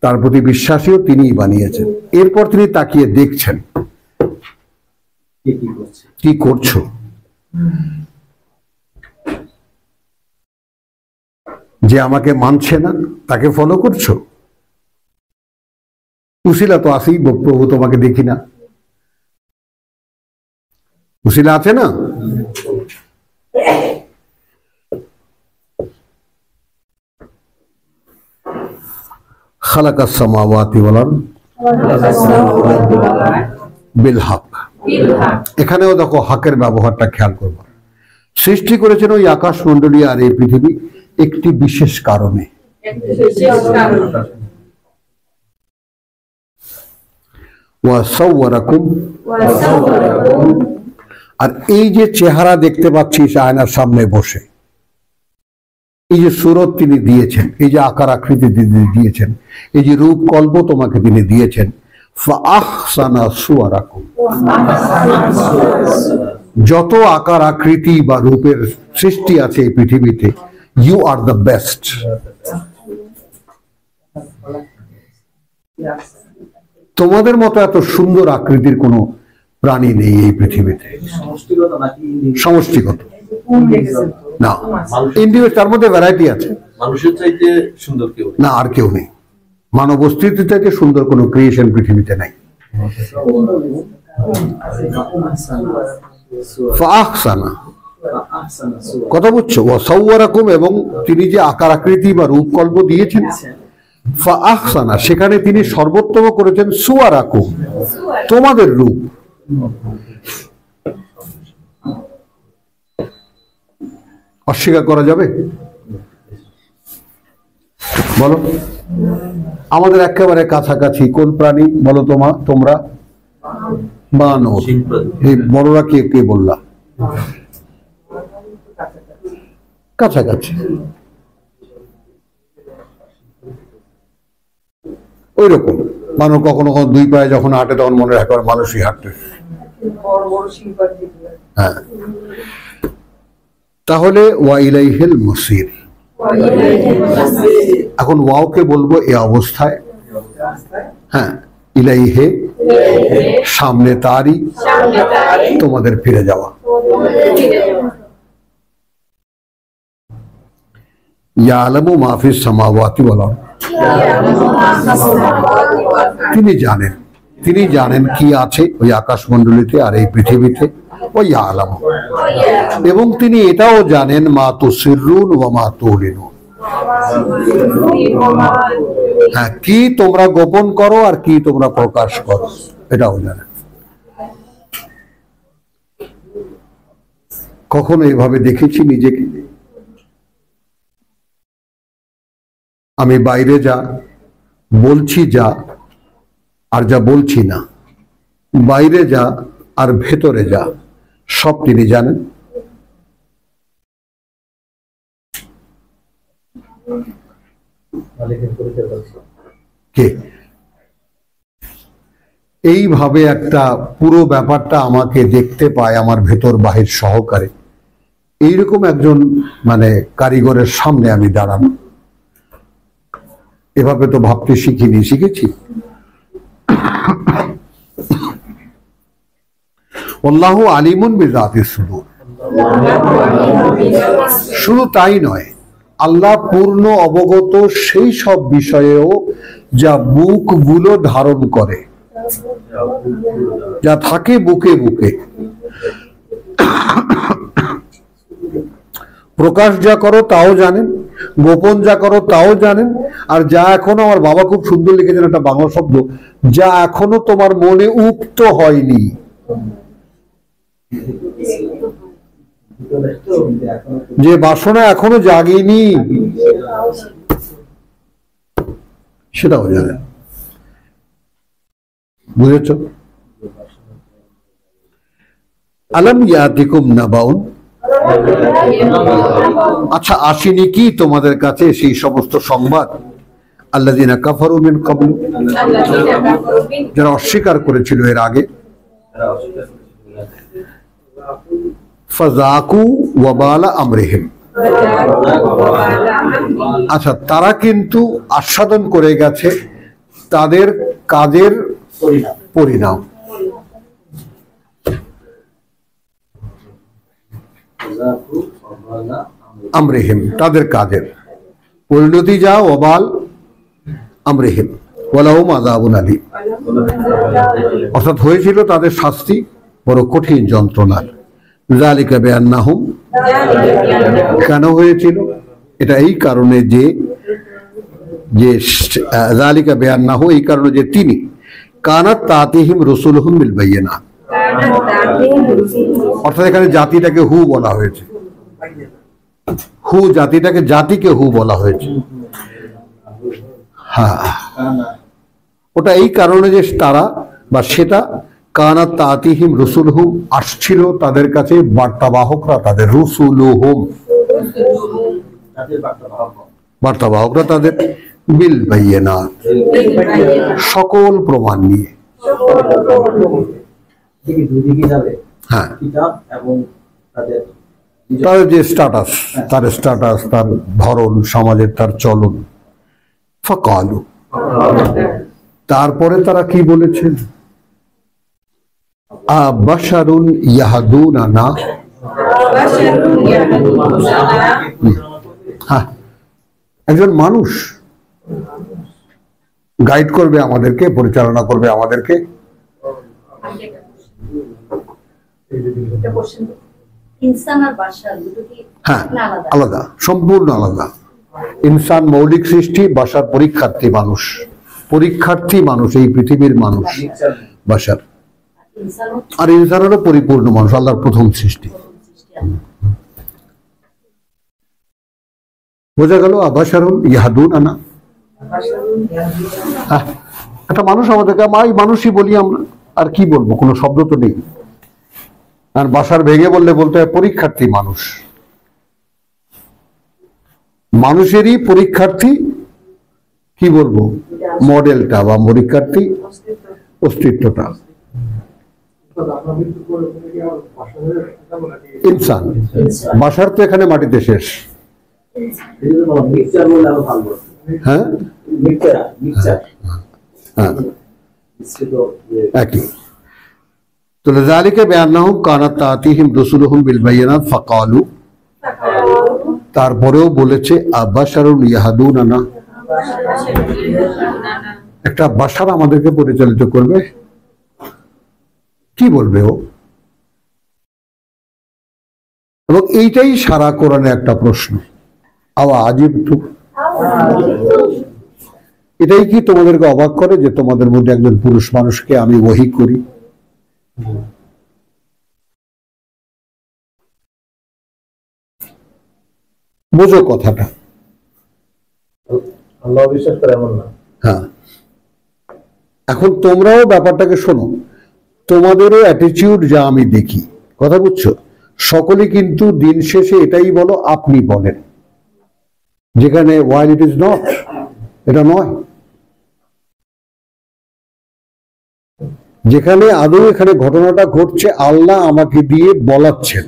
তার প্রতি বিশ্বাসীও তিনিই বানিয়েছেন। এরপর তিনি তাকিয়ে দেখছেন কি করছো। যে আমাকে মানছে না তাকে ফলো করছো, উসিলা তো আসেই, প্রভু তোমাকে দেখি না, উসিলা আছে না? খালাকাস সামাওয়াতি ওয়াল আরদ বিল হক, এখানেও দেখো হকের ব্যবহারটা খেয়াল করবো। সৃষ্টি করেছেন ওই আকাশ মণ্ডলী আর এই পৃথিবী একটি বিশেষ কারণে। আর এই যে চেহারা দেখতে পাচ্ছিস আয়নার সামনে বসে, এই যে সুরত তিনি দিয়েছেন, এই যে আকার আকৃতি দিয়েছেন, এই যে রূপকল্প তোমাকে তিনি দিয়েছেন, ফাআহসানা সুওয়ারাকুম, যত আকার আকৃতি বা রূপের সৃষ্টি আছে এই পৃথিবীতে, ইউ আর দ্য বেস্ট। তোমাদের মতো এত সুন্দর আকৃতির কোনো প্রাণী নেই এই পৃথিবীতে। সমষ্টিগত না, ইন্ডিভিজুয়াল, তার মধ্যে ভ্যারাইটি আছে, মানুষের চাইতে সুন্দর কেউ না, আর কেউ নেই। মানব অস্তিত্ব থেকে সুন্দর কোনো ক্রিয়েশন পৃথিবীতে নাই। ফাহসানা, কথা বুঝছো? ওয়াসাওয়ারাকুম, এবং তিনি যে আকার আকৃতি বা রূপকল্প দিয়েছেন, ফাহসানা, সেখানে তিনি সর্বোত্তম করেছেন সুওয়ারাকুম, তোমাদের রূপ। অস্বীকার করা যাবে? বলো, আমাদের একেবারে কাছাকাছি কোন প্রাণী বলো তোমরা? বানর। এই বড়রা কে কে বললা? কাছাকাছি। ওই রকম বানর কখনো কখনো দুই পায়ে যখন হাঁটে তখন মনে হয় একেবারে মানুষই হাঁটে। হ্যাঁ, তাহলে ওয়া ইলাইহিল মসির। এখন ওয়াওকে বলবো এ অবস্থায়, হ্যাঁ, ইলাইহে, সামনে তারই তোমাদের ফিরে যাওয়া। ইয়ালামু মা ফিস সামাওয়াতি ওয়াল আরদ, তিনি জানেন কি আছে ওই আকাশমণ্ডলীতে আর এই পৃথিবীতে। ও ইয়ালামু, এবং তিনি এটাও জানেন মা তুসিররুন ওয়া মা তুলিনুন, হ্যাঁ, কি তোমরা গোপন করো আর কি তোমরা প্রকাশ করো, এটাও জানেন। কখনো এভাবে দেখেছি নিজেকে? আমি বাইরে যা বলছি, যা আর যা বলছি না, বাইরে যা আর ভেতরে যা, সব তিনি জানেন। কে? এইভাবে একটা পুরো ব্যাপারটা আমাকে দেখতে পায় আমার ভেতর বাহির সহকারে, এইরকম একজন মানে কারিগরের সামনে আমি দাঁড়ানো। এভাবে তো ভাবতে শিখিনি, শিখেছি। আল্লাহু আলিমুন বিযাতিস সুদূর। শুধু তাই নয়, আল্লাহ পূর্ণ অবগত সেই সব বিষয়েও যা বুকগুলো ধারণ করে, যা থাকে বুকে বুকে। প্রকাশ যা করো তাও জানেন, গোপন যা করো তাও জানেন। আর যা এখনো, আমার বাবা খুব সুন্দর লিখেছেন একটা বাংলা শব্দ, যা এখনো তোমার মনে উক্ত হয়নি, যে বাসনা এখনো জাগেনি, সেটাও জানেন। বুঝেছ? আলাম ইয়াতিকুম নাবাউন, আচ্ছা আসেনি কি তোমাদের কাছে সেই সমস্ত সংবাদ, আল্লাযিনা কাফারু মিন ক্বাবলু, যারা অস্বীকার করেছিল এর আগে, ফাযাকু ওয়াবালা আমরিহিম, আচ্ছা তারা কিন্তু আস্বাদন করে গেছে তাদের কাজের পরিণাম। আমরিহিম, তাদের কাজের পরিণতি যা, ওয়াবাল আমরিহিম ওয়ালাহুম আযাবুন আলীম, অর্থাৎ হয়েছিল তাদের শাস্তি বড় কঠিন যন্ত্রণার। যালিকা বিআন্নাহুম, কেন হয়েছিল? এটা এই কারণে যে যালিকা বিআন্নাহু, এই কারণে যে তিনি কানাত তাতিহিম রাসূলুহুম বিল বায়িনাত, অর্থাৎ এখানে জাতিটাকে হু বলা হয়েছে, হু জাতিটাকে, জাতিকে হু বলা হয়েছে। হ্যাঁ, ওটা এই কারণে যে তারা বা সেটা কানাত তাতিহিম রাসূলুহুম, আসছিল তাদের কাছে বার্তাবাহকরা, তাদের রাসূলুহুম, বার্তাবাহকরা তাদের, বিল বায়িনাত, সকল প্রমাণ নিয়ে। হ্যাঁ, তার যে স্ট্যাটাস, তার স্ট্যাটাস, তার ধরন, সমাজের তার চলন। ফাকালু, তারপরে তারা কি বলেছেন? আবাশারুন ইয়াহদুনানা, হ্যাঁ, একজন মানুষ গাইড করবে আমাদেরকে, পরিচালনা করবে আমাদেরকে। হ্যাঁ, আলাদা, সম্পূর্ণ আলাদা। ইনসান মৌলিক সৃষ্টি, বাশার পরীক্ষার্থী মানুষ। পরীক্ষার্থী মানুষ এই পৃথিবীর মানুষ বাশার, আর ইনসানেরও পরিপূর্ণ মানুষ, আল্লাহর প্রথম সৃষ্টি। বোঝা গেল? আবাশারুন ইয়াহদুনানা, একটা মানুষ আমাদেরকে, মানুষই বলি আমরা, আর কি বলবো, কোনো শব্দ তো নেই। আর বাসার ভেঙে বলতে হয় পরীক্ষার্থী মানুষ। মানুষেরই পরীক্ষার্থী কি বলবো মডেলটা বা পরীক্ষার্থী অস্তিত্বটা। ইনসান, বাসার তো এখানে মাটিতে শেষ। হ্যাঁ, একই। তো লিযালিকা বিআন্নাহুম কানাত তাতিহিম রুসুলুহুম বিল বায়িনাত ফাকালু, তারপরেও বলেছে আবাশারুন ইয়াহদুনানা, একটা বাশার আমাদেরকে পরিচালিত করবে, কি বলবে ও? এবং এইটাই সারা কোরআনে একটা প্রশ্ন, আওয়া আজিবতু, এটাই কি তোমাদেরকে অবাক করে যে তোমাদের মধ্যে একজন পুরুষ মানুষকে আমি ওহী করি? বোঝো কথাটা। আল্লাহ বিশ্বাস করে এমন না। হ্যাঁ, এখন তোমরাও ব্যাপারটাকে শোনো, তোমাদেরও অ্যাটিটিউড যা আমি দেখি, কথা বুঝছো? সকলে কিন্তু দিন শেষে এটাই বলো, আপনি বলেন, যেখানে ওয়াইল ইট ইজ নট, এটা নয়। যেখানে আদৌ এখানে ঘটনাটা ঘটছে, আল্লাহ আমাকে দিয়ে বলাচ্ছেন।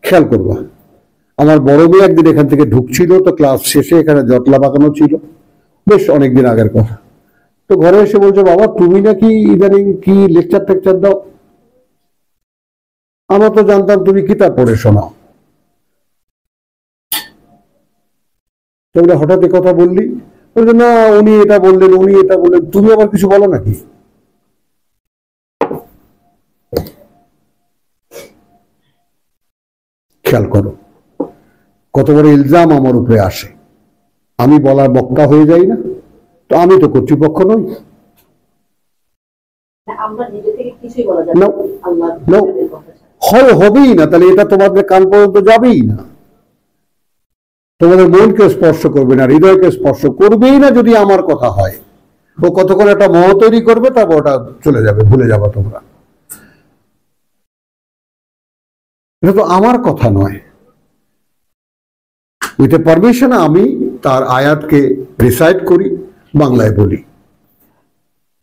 খেয়াল করবা, আমার বড় মেয়ে একদিন এখান থেকে ঢুকছিল, তো ক্লাস শেষে এখানে জটলা বাঁকানো ছিল, বেশ অনেকদিন আগের কথা। তো ঘরে এসে বলছে, বাবা তুমি নাকি ইদানিং কি লেকচার টেকচার দাও, আমরা তো জানতাম তুমি কিতাব পড়ে শোনাও, তোমরা হঠাৎ কথা বললি? বলছে না, উনি এটা বললেন, উনি এটা বললেন, তুমি আবার কিছু বলো নাকি? খেয়াল করো কত বড় ইলজাম আমার উপরে আসে। আমি বলার বক্তা হয়ে যাই না? তো আমি তো কর্তৃপক্ষ নই। হবেই না, তাহলে এটা তোমাদের কান পর্যন্ত যাবেই না, তোমাদের মনকে স্পর্শ করবে না, হৃদয়কে স্পর্শ করবেই না। যদি আমার কথা হয়, ও কতক্ষণ একটা মোহ তৈরি করবে, তারপর ওটা চলে যাবে, ভুলে যাবে তোমরা। এটা তো আমার কথা নয়। উইথ এ পারমিশন আমি তার আয়াতকে রিসাইট করি, বাংলায় বলি,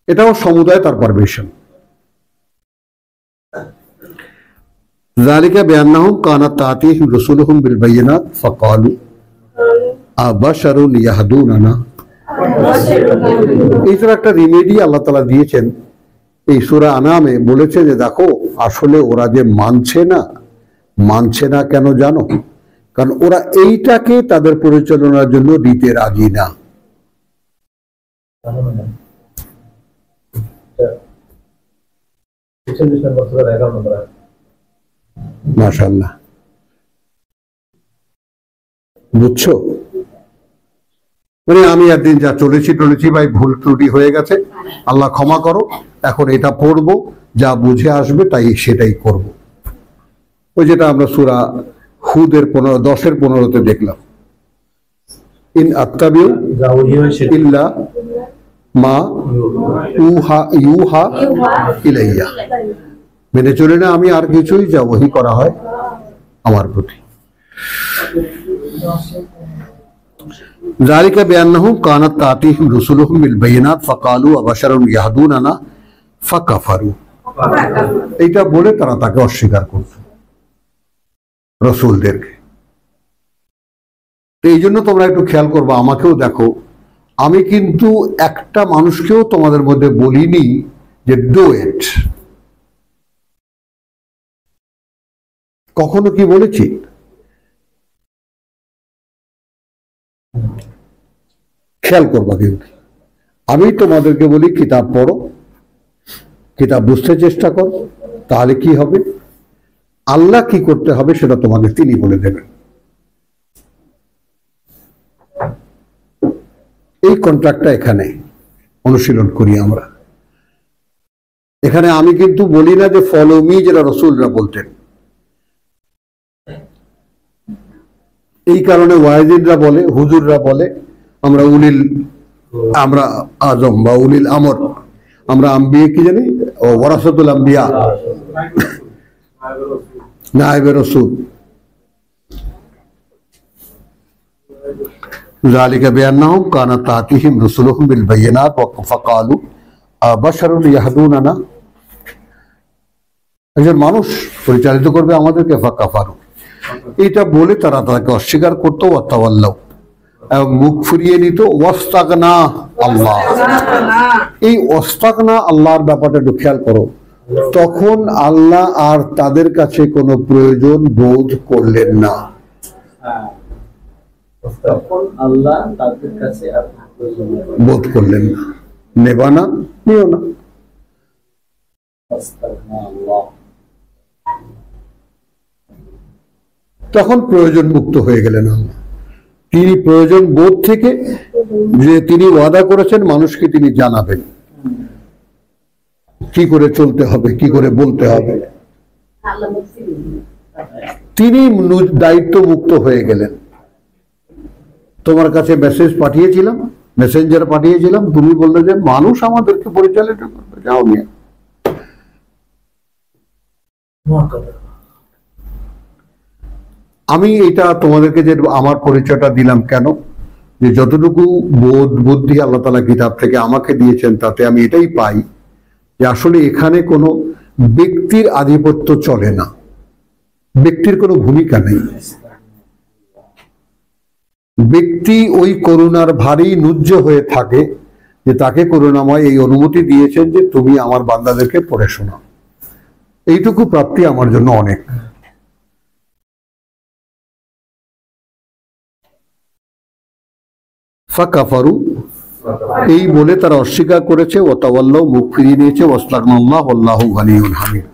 এটাও সমুদায় তার পারমিশন। যালিকা বিআন্নাহুম কানাত তাতিহিম রুসুলুহুম বিল বায়িনাত ফাকালু আবাশারুন ইয়াহদুনানা। এইটার একটা রিমেডি আল্লাহ তাআলা দিয়েছেন এই সূরা আনামে, বলেছে যে দেখো আসলে ওরা যে মানছে না কেন জানো? কারণ ওরা এইটাকে তাদের পরিচালনার জন্য দিতে রাজি না। মাশাআল্লাহ, বুঝছো? মানে আমি একদিন যা চলেছি ভাই, ভুল ত্রুটি হয়ে গেছে, আল্লাহ ক্ষমা করো, এখন এটা পড়বো, যা বুঝে আসবে তাই সেটাই করব। ওই যেটা আমরা সূরা হুদের 10-15 দেখলাম, ইন আত্তাবিউ ইল্লা মা ইউহা ইলাইয়া, মেনে চলে না আমি আর কিছুই, যা ওহী করা হয় আমার প্রতি। যালিকা বিআন্নাহুম কানাত তাতিহিম রুসুলুহুম বিল বায়িনাত ফাকালু আবাশারুন ইয়াহদুনানা ফাকাফারু, এইটা বলে তারা তাকে অস্বীকার করত, রসুলদেরকে। এই জন্য তোমরা একটু খেয়াল করবা, আমাকেও দেখো, আমি কিন্তু একটা মানুষকেও তোমাদের মধ্যে বলিনি যে ডু ইট। কখনো কি বলেছি? খেয়াল করবা কিন্তু আমি তোমাদেরকে বলি কিতাব পড়ো, কিতাব বুঝতে চেষ্টা করো, তাহলে কি হবে, আল্লাহ কি করতে হবে সেটা তোমাকে তিনি বলে দেবেন। এই কন্ট্রাক্টটা এখানে অনুশীলন করি আমরা। এখানে আমি কিন্তু বলি না যে ফলো মি, যেটা রসুলরা বলতেন। এই কারণে ওয়াইজিনরা বলে, হুজুররা বলে আমরা আমরা আজম বা উলিল আমর, আমরা আম্বিয়া কি জানি, ও ওয়ারাসাতুল আম্বিয়া, নায়েবে রসুল। যালিকা বিআন্নাহুম কানাত তাতিহিম রুসুলুহুম বিল বায়িনাত ওয়া ফাকালু আবাশারুন ইয়াহদুনানা, একজন মানুষ পরিচালিত করবে আমাদেরকে, ফাকাফারু, এটা বলে তারা তাকে অস্বীকার করতো, ওয়াতাওয়াল্লাউ, এবং মুখ ফিরিয়ে নিত, ওয়াস্তাগনা আল্লাহ। এই ওয়াস্তাগনা আল্লাহর ব্যাপারটা একটু খেয়াল করো। তখন আল্লাহ আর তাদের কাছে কোনো প্রয়োজন বোধ করলেন না। তখন আল্লাহ তাদের কাছে আর বোধ করলেন না, নেবা না, নিও না। তখন প্রয়োজন মুক্ত হয়ে গেলেন আল্লাহ। তিনি প্রয়োজন বোধ থেকে যে তিনি ওয়াদা করেছেন মানুষকে তিনি জানাবেন কি করে চলতে হবে, কি করে বলতে হবে, তিনি দায়িত্ব মুক্ত হয়ে গেলেন। তোমার কাছে মেসেজ পাঠিয়েছিলাম, মেসেঞ্জার পাঠিয়েছিলাম, তুমি বললে যে মানুষ আমাদেরকে পরিচালিত করবে, যাও নিয়ে। আমি এটা তোমাদেরকে যে আমার পরিচয়টা দিলাম কেন, যে যতটুকু বোধ বুদ্ধি আল্লাহ তাআলা কিতাব থেকে আমাকে দিয়েছেন তাতে আমি এটাই পাই যে আসলে এখানে কোনো ব্যক্তির আধিপত্য চলে না, ব্যক্তির কোনো ভূমিকা নেই। ব্যক্তি ওই করুণার ভারী নুজ্জ হয়ে থাকে যে তাকে করুণাময় এই অনুমতি দিয়েছেন যে তুমি আমার বান্দাদেরকে পড়ে শোনাও, এইটুকু প্রাপ্তি আমার জন্য অনেক। ফাকাফারু, এই বলে তারা অস্বীকার করেছে, ওয়াতাওয়াল্লাউ, মুখ ফিরিয়ে নিয়েছে, ওয়াস্তাগনাল্লাহু ওয়াল্লাহু গানিয়ুন হামিদ,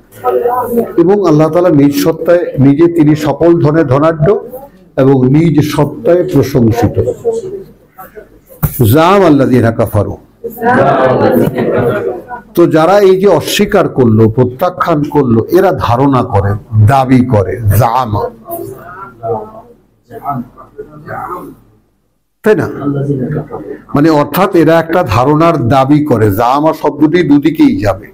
এবং আল্লাহ তাআলা নিজ সত্তায় নিজে তিনি সকল ধনে ধনাঢ্য এবং নিজ সত্তায় প্রশংসিত। জাম আল্লাযীনা কাফারু, তো যারা এই যে অস্বীকার করলো, প্রত্যাখ্যান করলো, এরা ধারণা করে, দাবি করে, জামা, তাই না? মানে অর্থাৎ এরা একটা ধারণার দাবি করে। জামা শব্দটি দুদিকেই যাবে।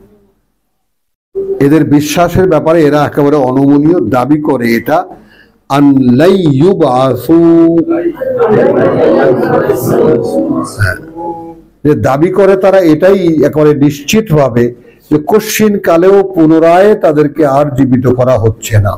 এদের বিশ্বাসের ব্যাপারে এরা একেবারে অনমনীয় দাবি করে, এটা আনলাই ইউবাসু, যে দাবি করে তারা এটাই একেবারে নিশ্চিত ভাবে যে কশ্চিন কালেও পুনরায় তাদেরকে আর জীবিত করা হচ্ছে না।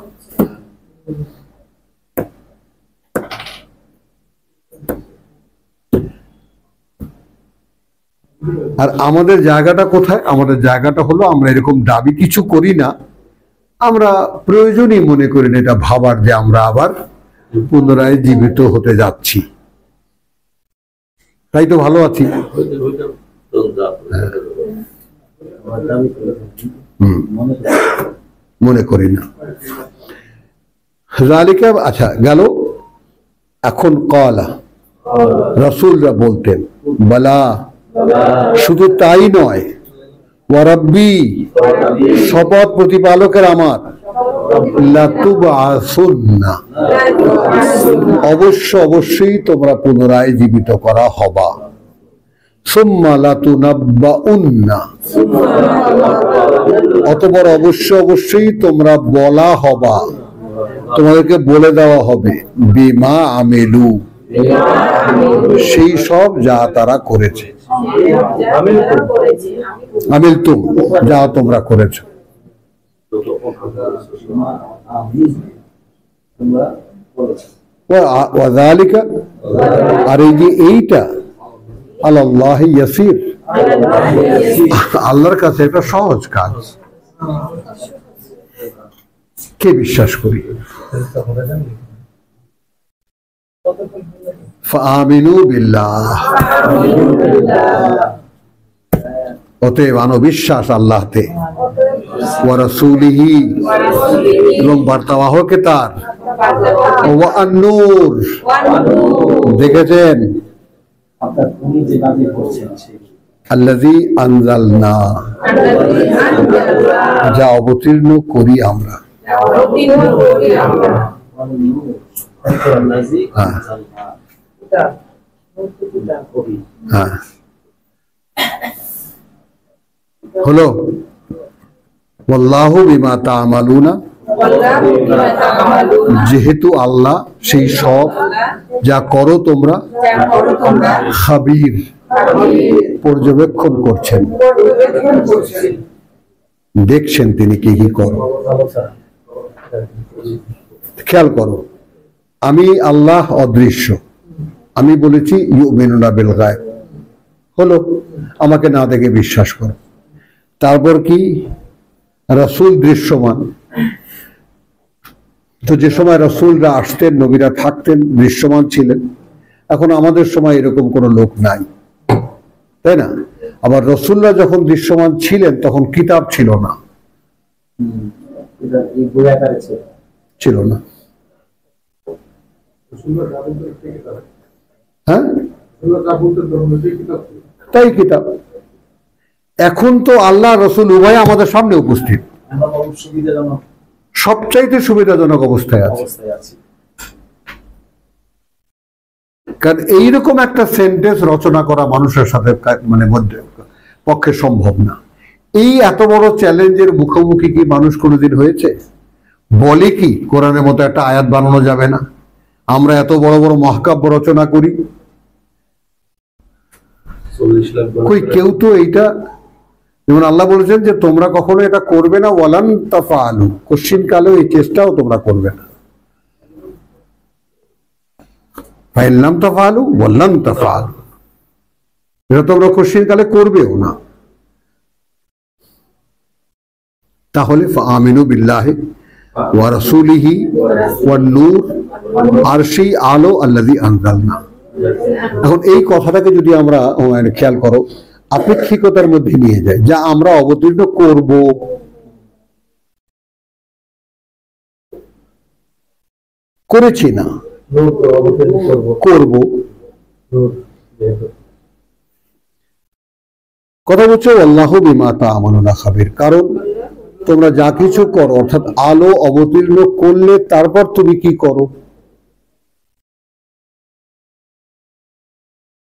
আর আমাদের জায়গাটা কোথায়? আমাদের জায়গাটা হলো আমরা এরকম দাবি কিছু করি না, আমরা প্রয়োজনই মনে করি না এটা ভাবার যে আমরা আবার পুনরায় জীবিত হতে যাচ্ছি, তাই তো ভালো আছি। মনে করি না। যালিকা, আচ্ছা গেল। এখন ক্বালা, রাসূলরা বলতেন, বালা, শুধু তাই নয়, ওয়া রাব্বি, শপথ প্রতিপালকের আমার, লাতুবআসুন্না, অবশ্যই তোমরা পুনরায় জীবিত করা হবা, সুম্মা লাতুনাব্বাউন্না, অতঃপর অবশ্যই তোমরা বলা হবা, তোমাদেরকে বলে দেওয়া হবে, বিমা আমিলু, সেই সব যা তারা করেছে, আমিলতুম, যা তোমরা করেছো। ওয়াযালিকা, আর এই যে এইটা, আলাল্লাহি ইয়াসির, আল্লাহর কাছে একটা সহজ কাজ। কে বিশ্বাস করি? ফাআমিনু বিল্লাহ, অতএব আনো বিশ্বাস আল্লাহতে, ওয়া রাসূলিহি, এবং বার্তাবাহকে তার, ওয়া আন-নূর, দেখেছেন আপনার উনি যে নাজিল করছেন সেই আল্লাযী আনজালনা, যা অবতীর্ণ করি আমরা। হ্যাঁ, হলো ওয়াল্লাহু বিমা তা'মালুনা, যেহেতু আল্লাহ সেই সব যা করো তোমরা খাবীর, পর্যবেক্ষণ করছেন, দেখছেন তিনি কি কি করো। খেয়াল করো, আমি আল্লাহ অদৃশ্য, আমি বলেছি ইউমিনুনা বিল গায়ব, হলো আমাকে না দেখে বিশ্বাস করো। তারপর কি রাসূল দৃশ্যমান, তো যে সময় রাসূলরা আসতেন, নবীরা থাকতেন, দৃশ্যমান ছিলেন। এখন আমাদের সময় এরকম কোনো লোক নাই, তাই না? আবার রাসূলরা যখন দৃশ্যমান ছিলেন তখন কিতাব ছিল না, ছিল না। হ্যাঁ, তাই কিতাব। এখন তো আল্লাহ রসুল উভয় আমাদের সামনে উপস্থিত, সবচাইতে সুবিধাজনক অবস্থায় আছে। কারণ এইরকম একটা সেন্টেন্স রচনা করা মানুষের সাথে মানে মধ্যে পক্ষে সম্ভব না। এই এত বড় চ্যালেঞ্জের মুখোমুখি কি মানুষ কোনোদিন হয়েছে? বলে কি কোরআনের মতো একটা আয়াত বানানো যাবে না? আমরা এত বড় বড় মহাকাব্য রচনা করি, কই কেউ তো এইটা, যেমন আল্লাহ বলেছেন যে তোমরা কখনো এটা করবে না, ওয়ালান তাফআলু, কোশ্চিন কালেও এই চেষ্টাও তোমরা করবে না। ফাইল্লাম তাফআলু ওয়ালান তাফআলু, এটা তোমরা কোশ্চিন কালে করবেও না। তাহলে ফাআমিনু বিল্লাহি ওয়া রাসূলিহি ওয়ান নূর, আর সেই আলো আল্লাযী আনজালনা। এখন এই কথাটাকে যদি আমরা খেয়াল করো, আপেক্ষিকতার মধ্যে নিয়ে যায়, যা আমরা অবতীর্ণ করব, করেছি না, করব। কথা বলছো আল্লাহু বিমা তা'মালুনা খাবীর, কারণ তোমরা যা কিছু করো, অর্থাৎ আলো অবতীর্ণ করলে তারপর তুমি কি করো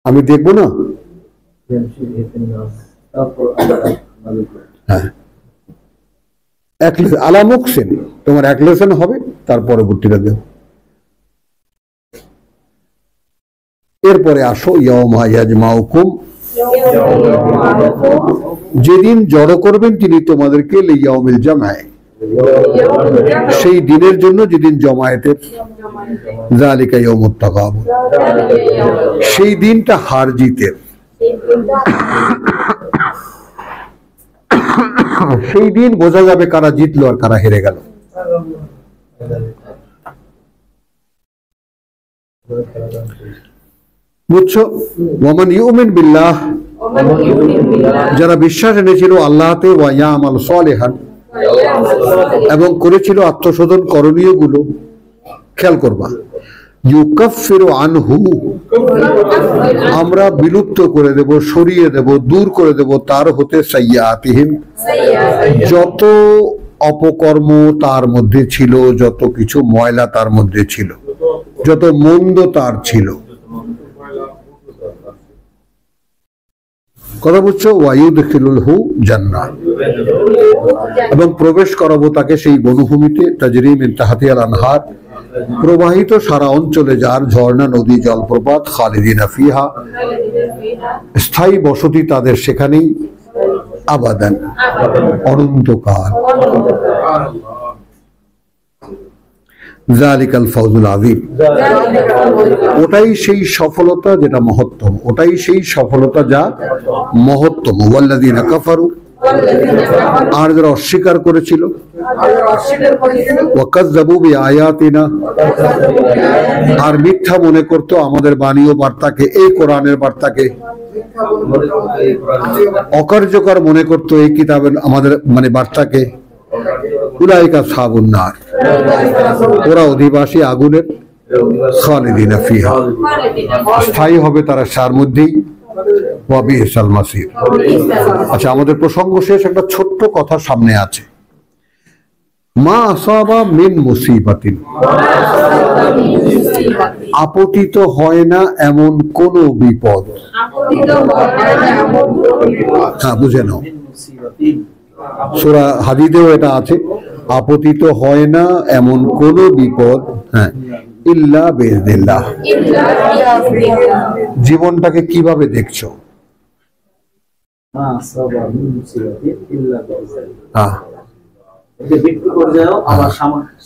আমি দেখবো না? হ্যাঁ, আলা মুকসিন, তোমার এক লেসন হবে, তার পরবর্তীটা দেব। এরপরে আসো ইয়াউমা ইয়াজমাউকুম, যেদিন জড়ো করবেন তিনি তোমাদেরকে লিয়াউমিল জামআ, সেই দিনের জন্য যেদিন জমায়েতের, যালিকা ইয়াউমুত তাগাবুন, সেই দিনটা হার জিতের, সেই দিন বোঝা যাবে কারা জিতলো আর কারা হেরে গেল। বুঝছো? ওয়ামান ইউমিন বিল্লাহ, যারা বিশ্বাস এনেছিল আল্লাহতে, ওয়া ইয়ামাল সালিহান, এবং করেছিল আত্মশোধন করণীয় গুলো। খেয়াল করবা, ইউকাফিরু আনহু, আমরা বিলুপ্ত করে দেব, সরিয়ে দেব, দূর করে দেব তার হতে সাইয়্যাতিহিম, যত অপকর্ম তার মধ্যে ছিল, যত কিছু ময়লা তার মধ্যে ছিল, যত মন্দ তার ছিল। কথা বুঝছো? ওয়ায়ুদখিলুহু জান্নাহ, এবং প্রবেশ করাবো তাকে সেই বনভূমিতে, তাজরি মিন তাহতিহাল আনহার, প্রবাহিত সারা অঞ্চলে যার ঝর্ণা, নদী, জলপ্রপাত, খালিদিনা ফিহা, স্থায়ী বসতি তাদের সেখানেই, আবাদান, অনন্তকাল। যালিকাল ফাউজুল আযীম, ওটাই সেই সফলতা যেটা মহত্তম, ওটাই সেই সফলতা যা মহত্তম। ওয়াল্লাযীনা কাফারু, আর যারা অস্বীকার করেছিল, ওয়াকাযযাবু বিআয়াতিনা, আর মিথ্যা মনে করতো আমাদের বাণী ও বার্তাকে, এই কোরআনের বার্তাকে অকার্যকর মনে করতো এই কিতাবের আমাদের মানে বার্তাকে, উলাইকা আসহাবুন নার, ওরা অধিবাসী আগুনের, খালিদিনা ফিহা, স্থায়ী হবে তারা তার মধ্যেই, ওয়া বিসাল মাসির। আচ্ছা, আমাদের প্রসঙ্গ শেষ, একটা ছোট্ট কথা সামনে আছে। মা আসাবা মিন মুসিবাতিন, আপতিত হয় না এমন কোন বিপদ। হ্যাঁ, বুঝে নাও, সূরা হাদীদেও এটা আছে, আপতিত হয় না এমন কোন বিপদ, হ্যাঁ, ইল্লা বিইজনিল্লাহ। জীবনটাকে কিভাবে দেখছো?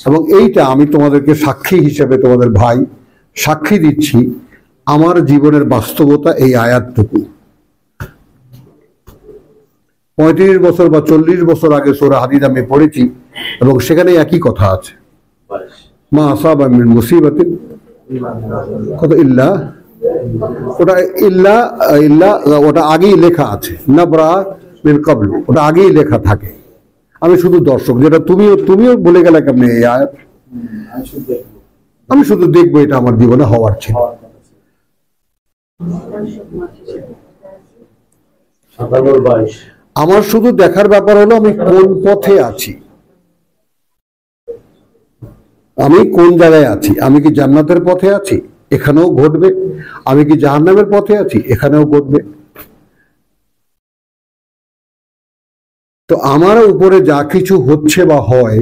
এবং এইটা আমি তোমাদেরকে সাক্ষী হিসেবে, তোমাদের ভাই সাক্ষী দিচ্ছি, আমার জীবনের বাস্তবতা এই আয়াতটুকু। 35 বছর বা 40 বছর আগে সূরা হাদীদ আমি পড়েছি, এবং সেখানে একই কথা আছে, মা আসাবা মিন মুসিবাতিন, কত ইল্লা, ওটা ইল্লা ইল্লা ওটা আগেই লেখা আছে, নাবরা মিন ক্বাবল, ওটা আগেই লেখা থাকে। আমি শুধু দর্শক, যেটা তুমিও বলে গেলে কেমনে এই আয়াত, আমি শুধু দেখবো, এটা আমার জীবনে হওয়ার ছিল। আমার শুধু দেখার ব্যাপার হলো আমি কোন পথে আছি, আমি কোন জায়গায় আছি। আমি কি জান্নাতের পথে আছি? এখানেও ঘটবে। আমি কি জাহান্নামের পথে আছি? এখানেও ঘটবে। তো আমার উপরে যা কিছু হচ্ছে বা হয়,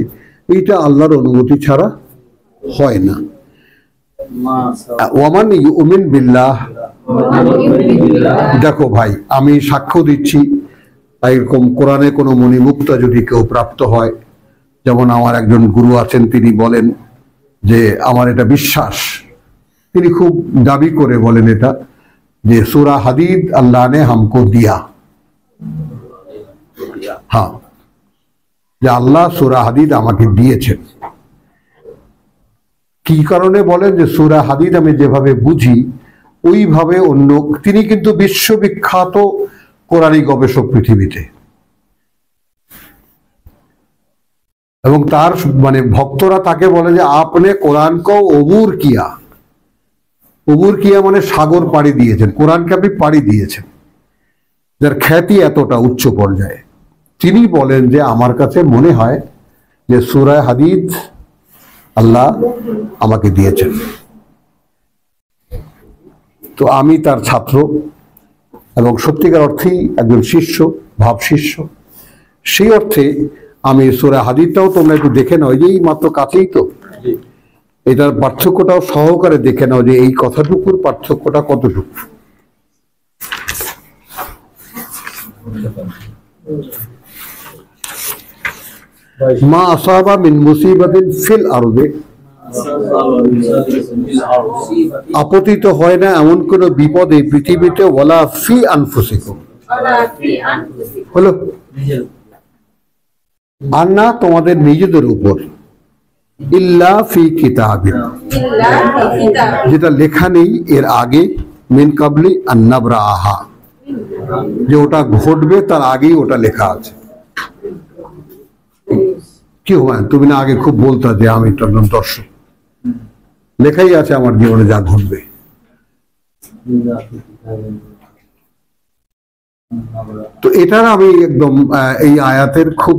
এইটা আল্লাহর অনুমতি ছাড়া হয় না। ওয়ামান ইউমিন বিল্লাহ, দেখো ভাই, আমি সাক্ষ্য দিচ্ছি, এরকম কোরআনে কোনো মণিমুক্তা যদি কেউ প্রাপ্ত হয়, যেমন আমার একজন গুরু আছেন, তিনি বলেন যে আমার এটা বিশ্বাস, তিনি খুব দাবি করে বলেন এটা, যে সূরা হাদীদ আল্লাহ নে হামকো দিয়া, হ্যাঁ, যে আল্লাহ সূরা হাদীদ আমাকে দিয়েছেন। কি কারণে বলেন? যে সূরা হাদীদ আমি যেভাবে বুঝি ওইভাবে অন্য, তিনি কিন্তু বিশ্ববিখ্যাত কোরআনী গবেষক পৃথিবীতে, এবং তার মানে ভক্তরা তাকে বলে যে আপনি কোরআন কো অবুর কিয়া। অবুর কিয়া মানে সাগর পাড়ি দিয়েছেন, কোরআনকে আপনি পাড়ি দিয়েছেন, যার খ্যাতি এতটা উচ্চ পর্যায়ে। তিনি বলেন যে আমার কাছে মনে হয় যে সূরা হাদীদ আল্লাহ আমাকে দিয়েছেন। তো আমি তার ছাত্র, এবং সত্যিকার অর্থেই একজন শিষ্য, ভাব শিষ্য। সেই অর্থে আমি সূরা হাদীদটাও তোমরা একটু দেখে নাও, যে এই মাত্র কাছেই তো, এটার পার্থক্যটাও সহকারে দেখে নাও, যে এই কথাটুকুর পার্থক্যটা কতটুকু। মা আসাবা মিন মুসিবাতিন ফিল আরদে, আপতিত হয় না এমন কোন বিপদ এই পৃথিবীতে, ওয়ালা ফি আনফুসিকুম, হলো, আর না তোমাদের নিজেদের উপর, ইল্লা ফি কিতাবিন, যেটা লেখা নেই এর আগে, মিন কাবলি আন নাবরাহা, যে ওটা ঘটবে তার আগেই ওটা লেখা আছে। কি হয়, তুমি না আগে খুব বলতা যে আমি তো একজন দর্শক, লেখাই আছে আমার জীবনে যা ঘটবে। তো এটার আমি একদম এই আয়াতের খুব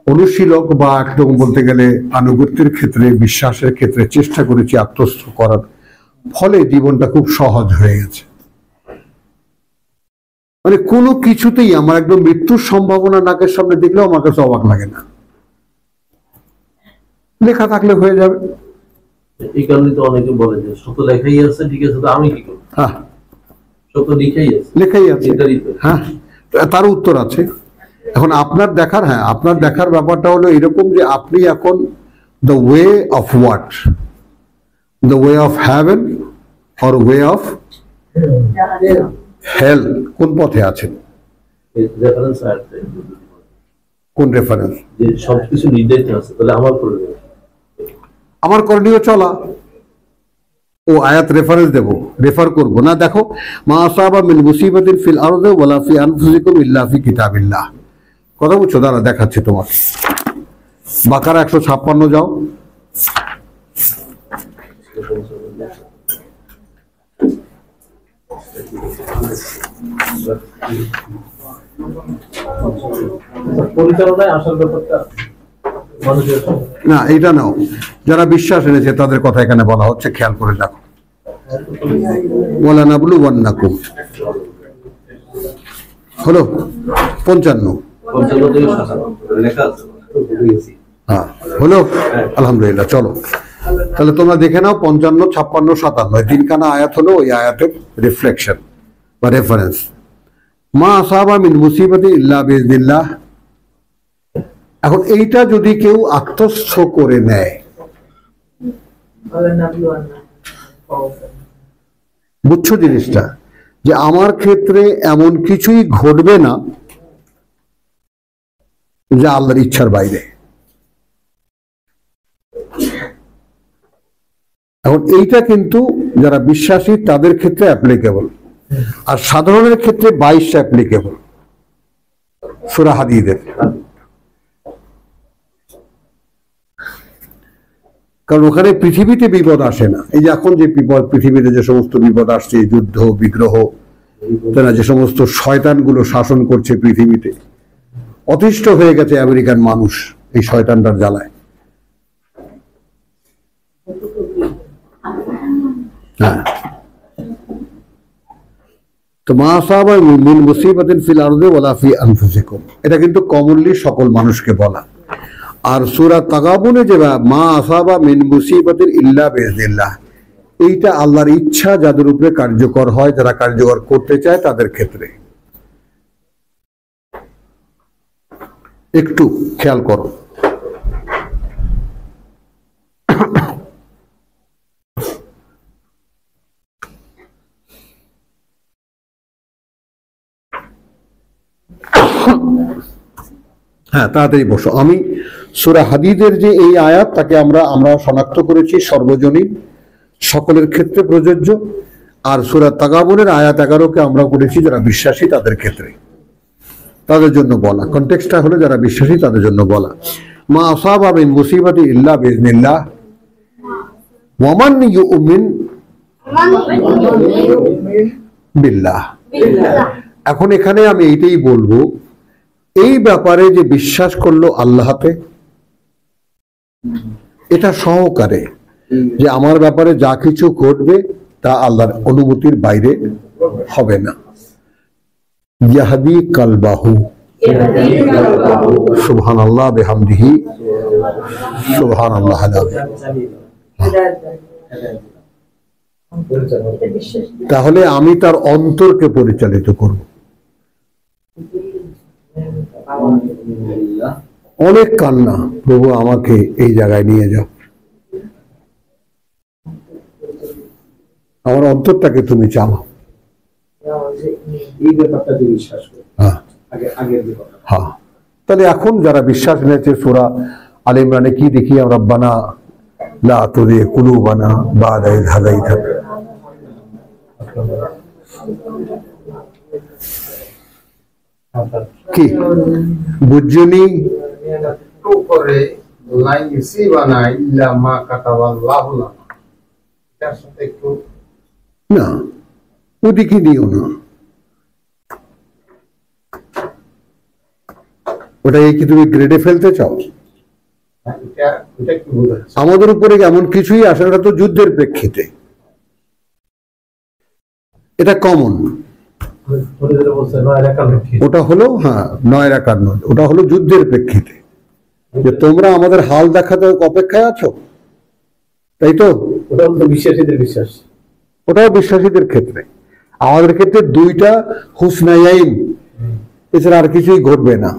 অনুশীলক, বা একদম বলতে গেলে আনুগত্যের ক্ষেত্রে, বিশ্বাসের ক্ষেত্রে চেষ্টা করেছি আত্মস্থ করার, ফলে জীবনটা খুব সহজ হয়ে গেছে। মানে কোনো কিছুতেই আমার একদম মৃত্যুর সম্ভাবনা নাকের সামনে দেখলেও আমার কাছে অবাক লাগে না, লেখা থাকলে হয়ে যাবে। এই কারণে তো অনেকে বলে যে সত্য লেখাই আছে, ঠিক আছে, তো আমি কি করব? হ্যাঁ, সত্য লেখাই আছে, হ্যাঁ, তার উত্তর আছে। এখন আপনার দেখার, হ্যাঁ, আপনার দেখার ব্যাপারটা হলো এরকম যে আপনি এখন the way of what, the way of heaven or way of hell, কোন পথে আছেন। কোন রেফারেন্স? যে সবকিছু নির্ধারিত আছে, তাহলে আমার করণীয়, আমার করণীয় চলা। ও আয়াত রেফারেন্স দেব, রেফার করব না। দেখো, মা আসাবা মিন মুসিবাতিন ফিল আরদি ওয়ালা ফি আনফুসিকুম ইল্লা ফি কিতাবিল্লাহ। কথা বুঝছো? দাঁড়া দেখাচ্ছি তোমাকে। বাকারা 156 যাও। পরিচালনায় আসার ব্যাপারটা মানুষের না, এইটা নাও, যারা বিশ্বাস এনেছে তাদের কথা এখানে বলা হচ্ছে, খেয়াল করে দেখো। ওয়ালা নাবলুওয়ান্নাকুম হলো 55। 55 থেকে 57 লেখা আছে। হ্যাঁ হলো, আলহামদুলিল্লাহ। চলো তাহলে তোমরা দেখে নাও 55, 56, 57 তিনখানা আয়াত হলো ওই আয়াতের রিফ্লেকশন বা রেফারেন্স। মা আসাবা মিন মুসিবাতি ইল্লা বিইজনিল্লাহ। এখন এইটা যদি কেউ আত্মস্থ করে নেয়, বুঝছো জিনিসটা, যে আমার ক্ষেত্রে এমন কিছুই ঘটবে না যা আল্লাহর ইচ্ছার বাইরে। এখন এইটা কিন্তু যারা বিশ্বাসী তাদের ক্ষেত্রে অ্যাপ্লিকেবল, আর সাধারণের ক্ষেত্রে 22টা অ্যাপ্লিকেবল সূরা হাদীদের। কারণ ওখানে পৃথিবীতে বিপদ আসে না। এই যে এখন যে বিপদ পৃথিবীতে, যে সমস্ত বিপদ আসছে, যুদ্ধ বিগ্রহ, তাই না, যে সমস্ত শয়তানগুলো শাসন করছে পৃথিবীতে, অতিষ্ঠ হয়ে গেছে আমেরিকান মানুষ এই শয়তানটার জ্বালায়। হ্যাঁ, তো মা আসাবা মিন মুসিবাতিন ফিল আরদি ওয়ালা ফি আনফুসিকুম, এটা কিন্তু কমনলি সকল মানুষকে বলা। আর সূরা তাগাবুনে যে মা আসাবা মিন মুসিবাতিন ইল্লা বিইজনিল্লাহ, এইটা আল্লাহর ইচ্ছা যাদের উপরে কার্যকর হয়, যারা কার্যকর করতে চায় তাদের ক্ষেত্রে। একটু খেয়াল করো। হ্যাঁ, তাড়াতাড়ি বসো। আমি সূরা হাদীদের যে এই আয়াত, তাকে আমরা শনাক্ত করেছি সর্বজনীন, সকলের ক্ষেত্রে প্রযোজ্য। আর সূরা তাগাবুনের আয়াত 11কে আমরা করেছি যারা বিশ্বাসী তাদের ক্ষেত্রে, তাদের জন্য বলা। কনটেক্সটটা হলো যারা বিশ্বাসী তাদের জন্য বলা। মা আসাবা মিন মুসিবাতি ইল্লা বিইজনিল্লাহ ওয়া মান ইউমিন বিল্লাহ। এখন এখানে আমি এইটাই বলবো, এই ব্যাপারে যে বিশ্বাস করলো আল্লাহতে, এটা সহকারে যে আমার ব্যাপারে যা কিছু ঘটবে তা আল্লাহর অনুমতির বাইরে হবে না। ইয়াহদি কালবাহু, সুবহানাল্লাহ বিহামদিহি, সুবহানাল্লাহ আলাযীম। তাহলে আমি তার অন্তরকে পরিচালিত করব। অনেক কান্না, প্রভু আমাকে এই জায়গায় নিয়ে যাও, আমার অন্তরটাকে তুমি চালাও। এই ব্যাপারটা তুমি বিশ্বাস করো। হ্যাঁ, হ্যাঁ। তাহলে এখন যারা বিশ্বাস এনেছে, সূরা আলে ইমরানে কি দেখি আমরা, রাব্বানা লা তুযিগ কুলুবানা বা'দা ইয হাদাইতানা। কি বুঝছনি? করে লাই ইসিবানা ইল্লা মা কাতাবাল্লাহু লানা, এর সাথে একটু না, ওদিকে দিও না। ওটাকে কি তুমি গ্রেডে ফেলতে চাও? এটা কি বোঝাচ্ছে? আমাদের উপরে এমন কিছুই আসে না, তো যুদ্ধের প্রেক্ষিতে, এটা কমন। ওটা হলো, হ্যাঁ, 951, ওটা হলো যুদ্ধের প্রেক্ষিতে, যে তোমরা আমাদের হাল দেখাতে অপেক্ষায় আছো, তাই তো? ওটা হলো বিশ্বাসীদের বিশ্বাস, ওটাও বিশ্বাসীদের ক্ষেত্রে। আমাদের ক্ষেত্রে 2টা হুসনাইন, এছাড়া আর কিছুই ঘটবে না।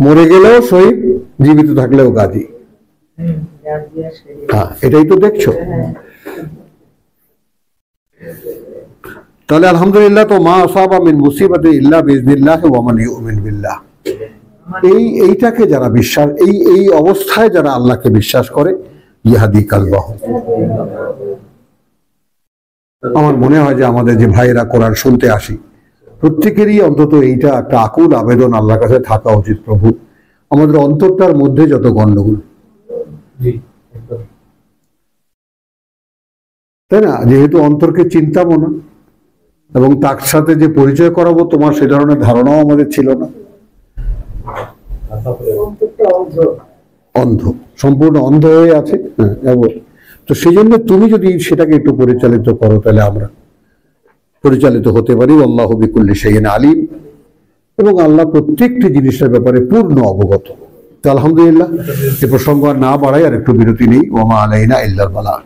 মরে গেলেও শহীদ, জীবিত থাকলেও গাজী। হ্যাঁ, এটাই তো দেখছো। তাহলে আলহামদুলিল্লাহ, তো মা আসাবা মিন মুসিবাতে ইল্লা বিইজনিল্লাহ ওয়া মান ইউমিন বিল্লাহ, এইটাকে যারা বিশ্বাস, এই অবস্থায় যারা আল্লাহকে বিশ্বাস করে, ইহাদি কালবাহু। আমার মনে হয় যে আমাদের যে ভাইয়েরা কোরআন শুনতে আসি, প্রত্যেকেরই অন্তত এইটা একটা আকুল আবেদন আল্লাহর কাছে থাকা উচিত, প্রভু আমাদের অন্তরটার মধ্যে যত গন্ডগোল, তাই না, যেহেতু অন্তরকে চিন্তাবো না এবং তার সাথে যে পরিচয় করাবো তোমার সে ধরনের ধারণাও আমাদের ছিল না, অন্ধ, সম্পূর্ণ অন্ধ হয়ে আছে। তো সেই জন্য তুমি যদি সেটাকে একটু পরিচালিত করো, তাহলে আমরা পরিচালিত হতে পারি। আল্লাহু বিকুল্লি শাইইন আলিম, এবং আল্লাহ প্রত্যেকটি জিনিসের ব্যাপারে পূর্ণ অবগত। তো আলহামদুলিল্লাহ, এ প্রসঙ্গ আর না বাড়াই, আর একটু বিরতি নেই। ওয়া মা আলাইনা ইল্লাল বালাগ।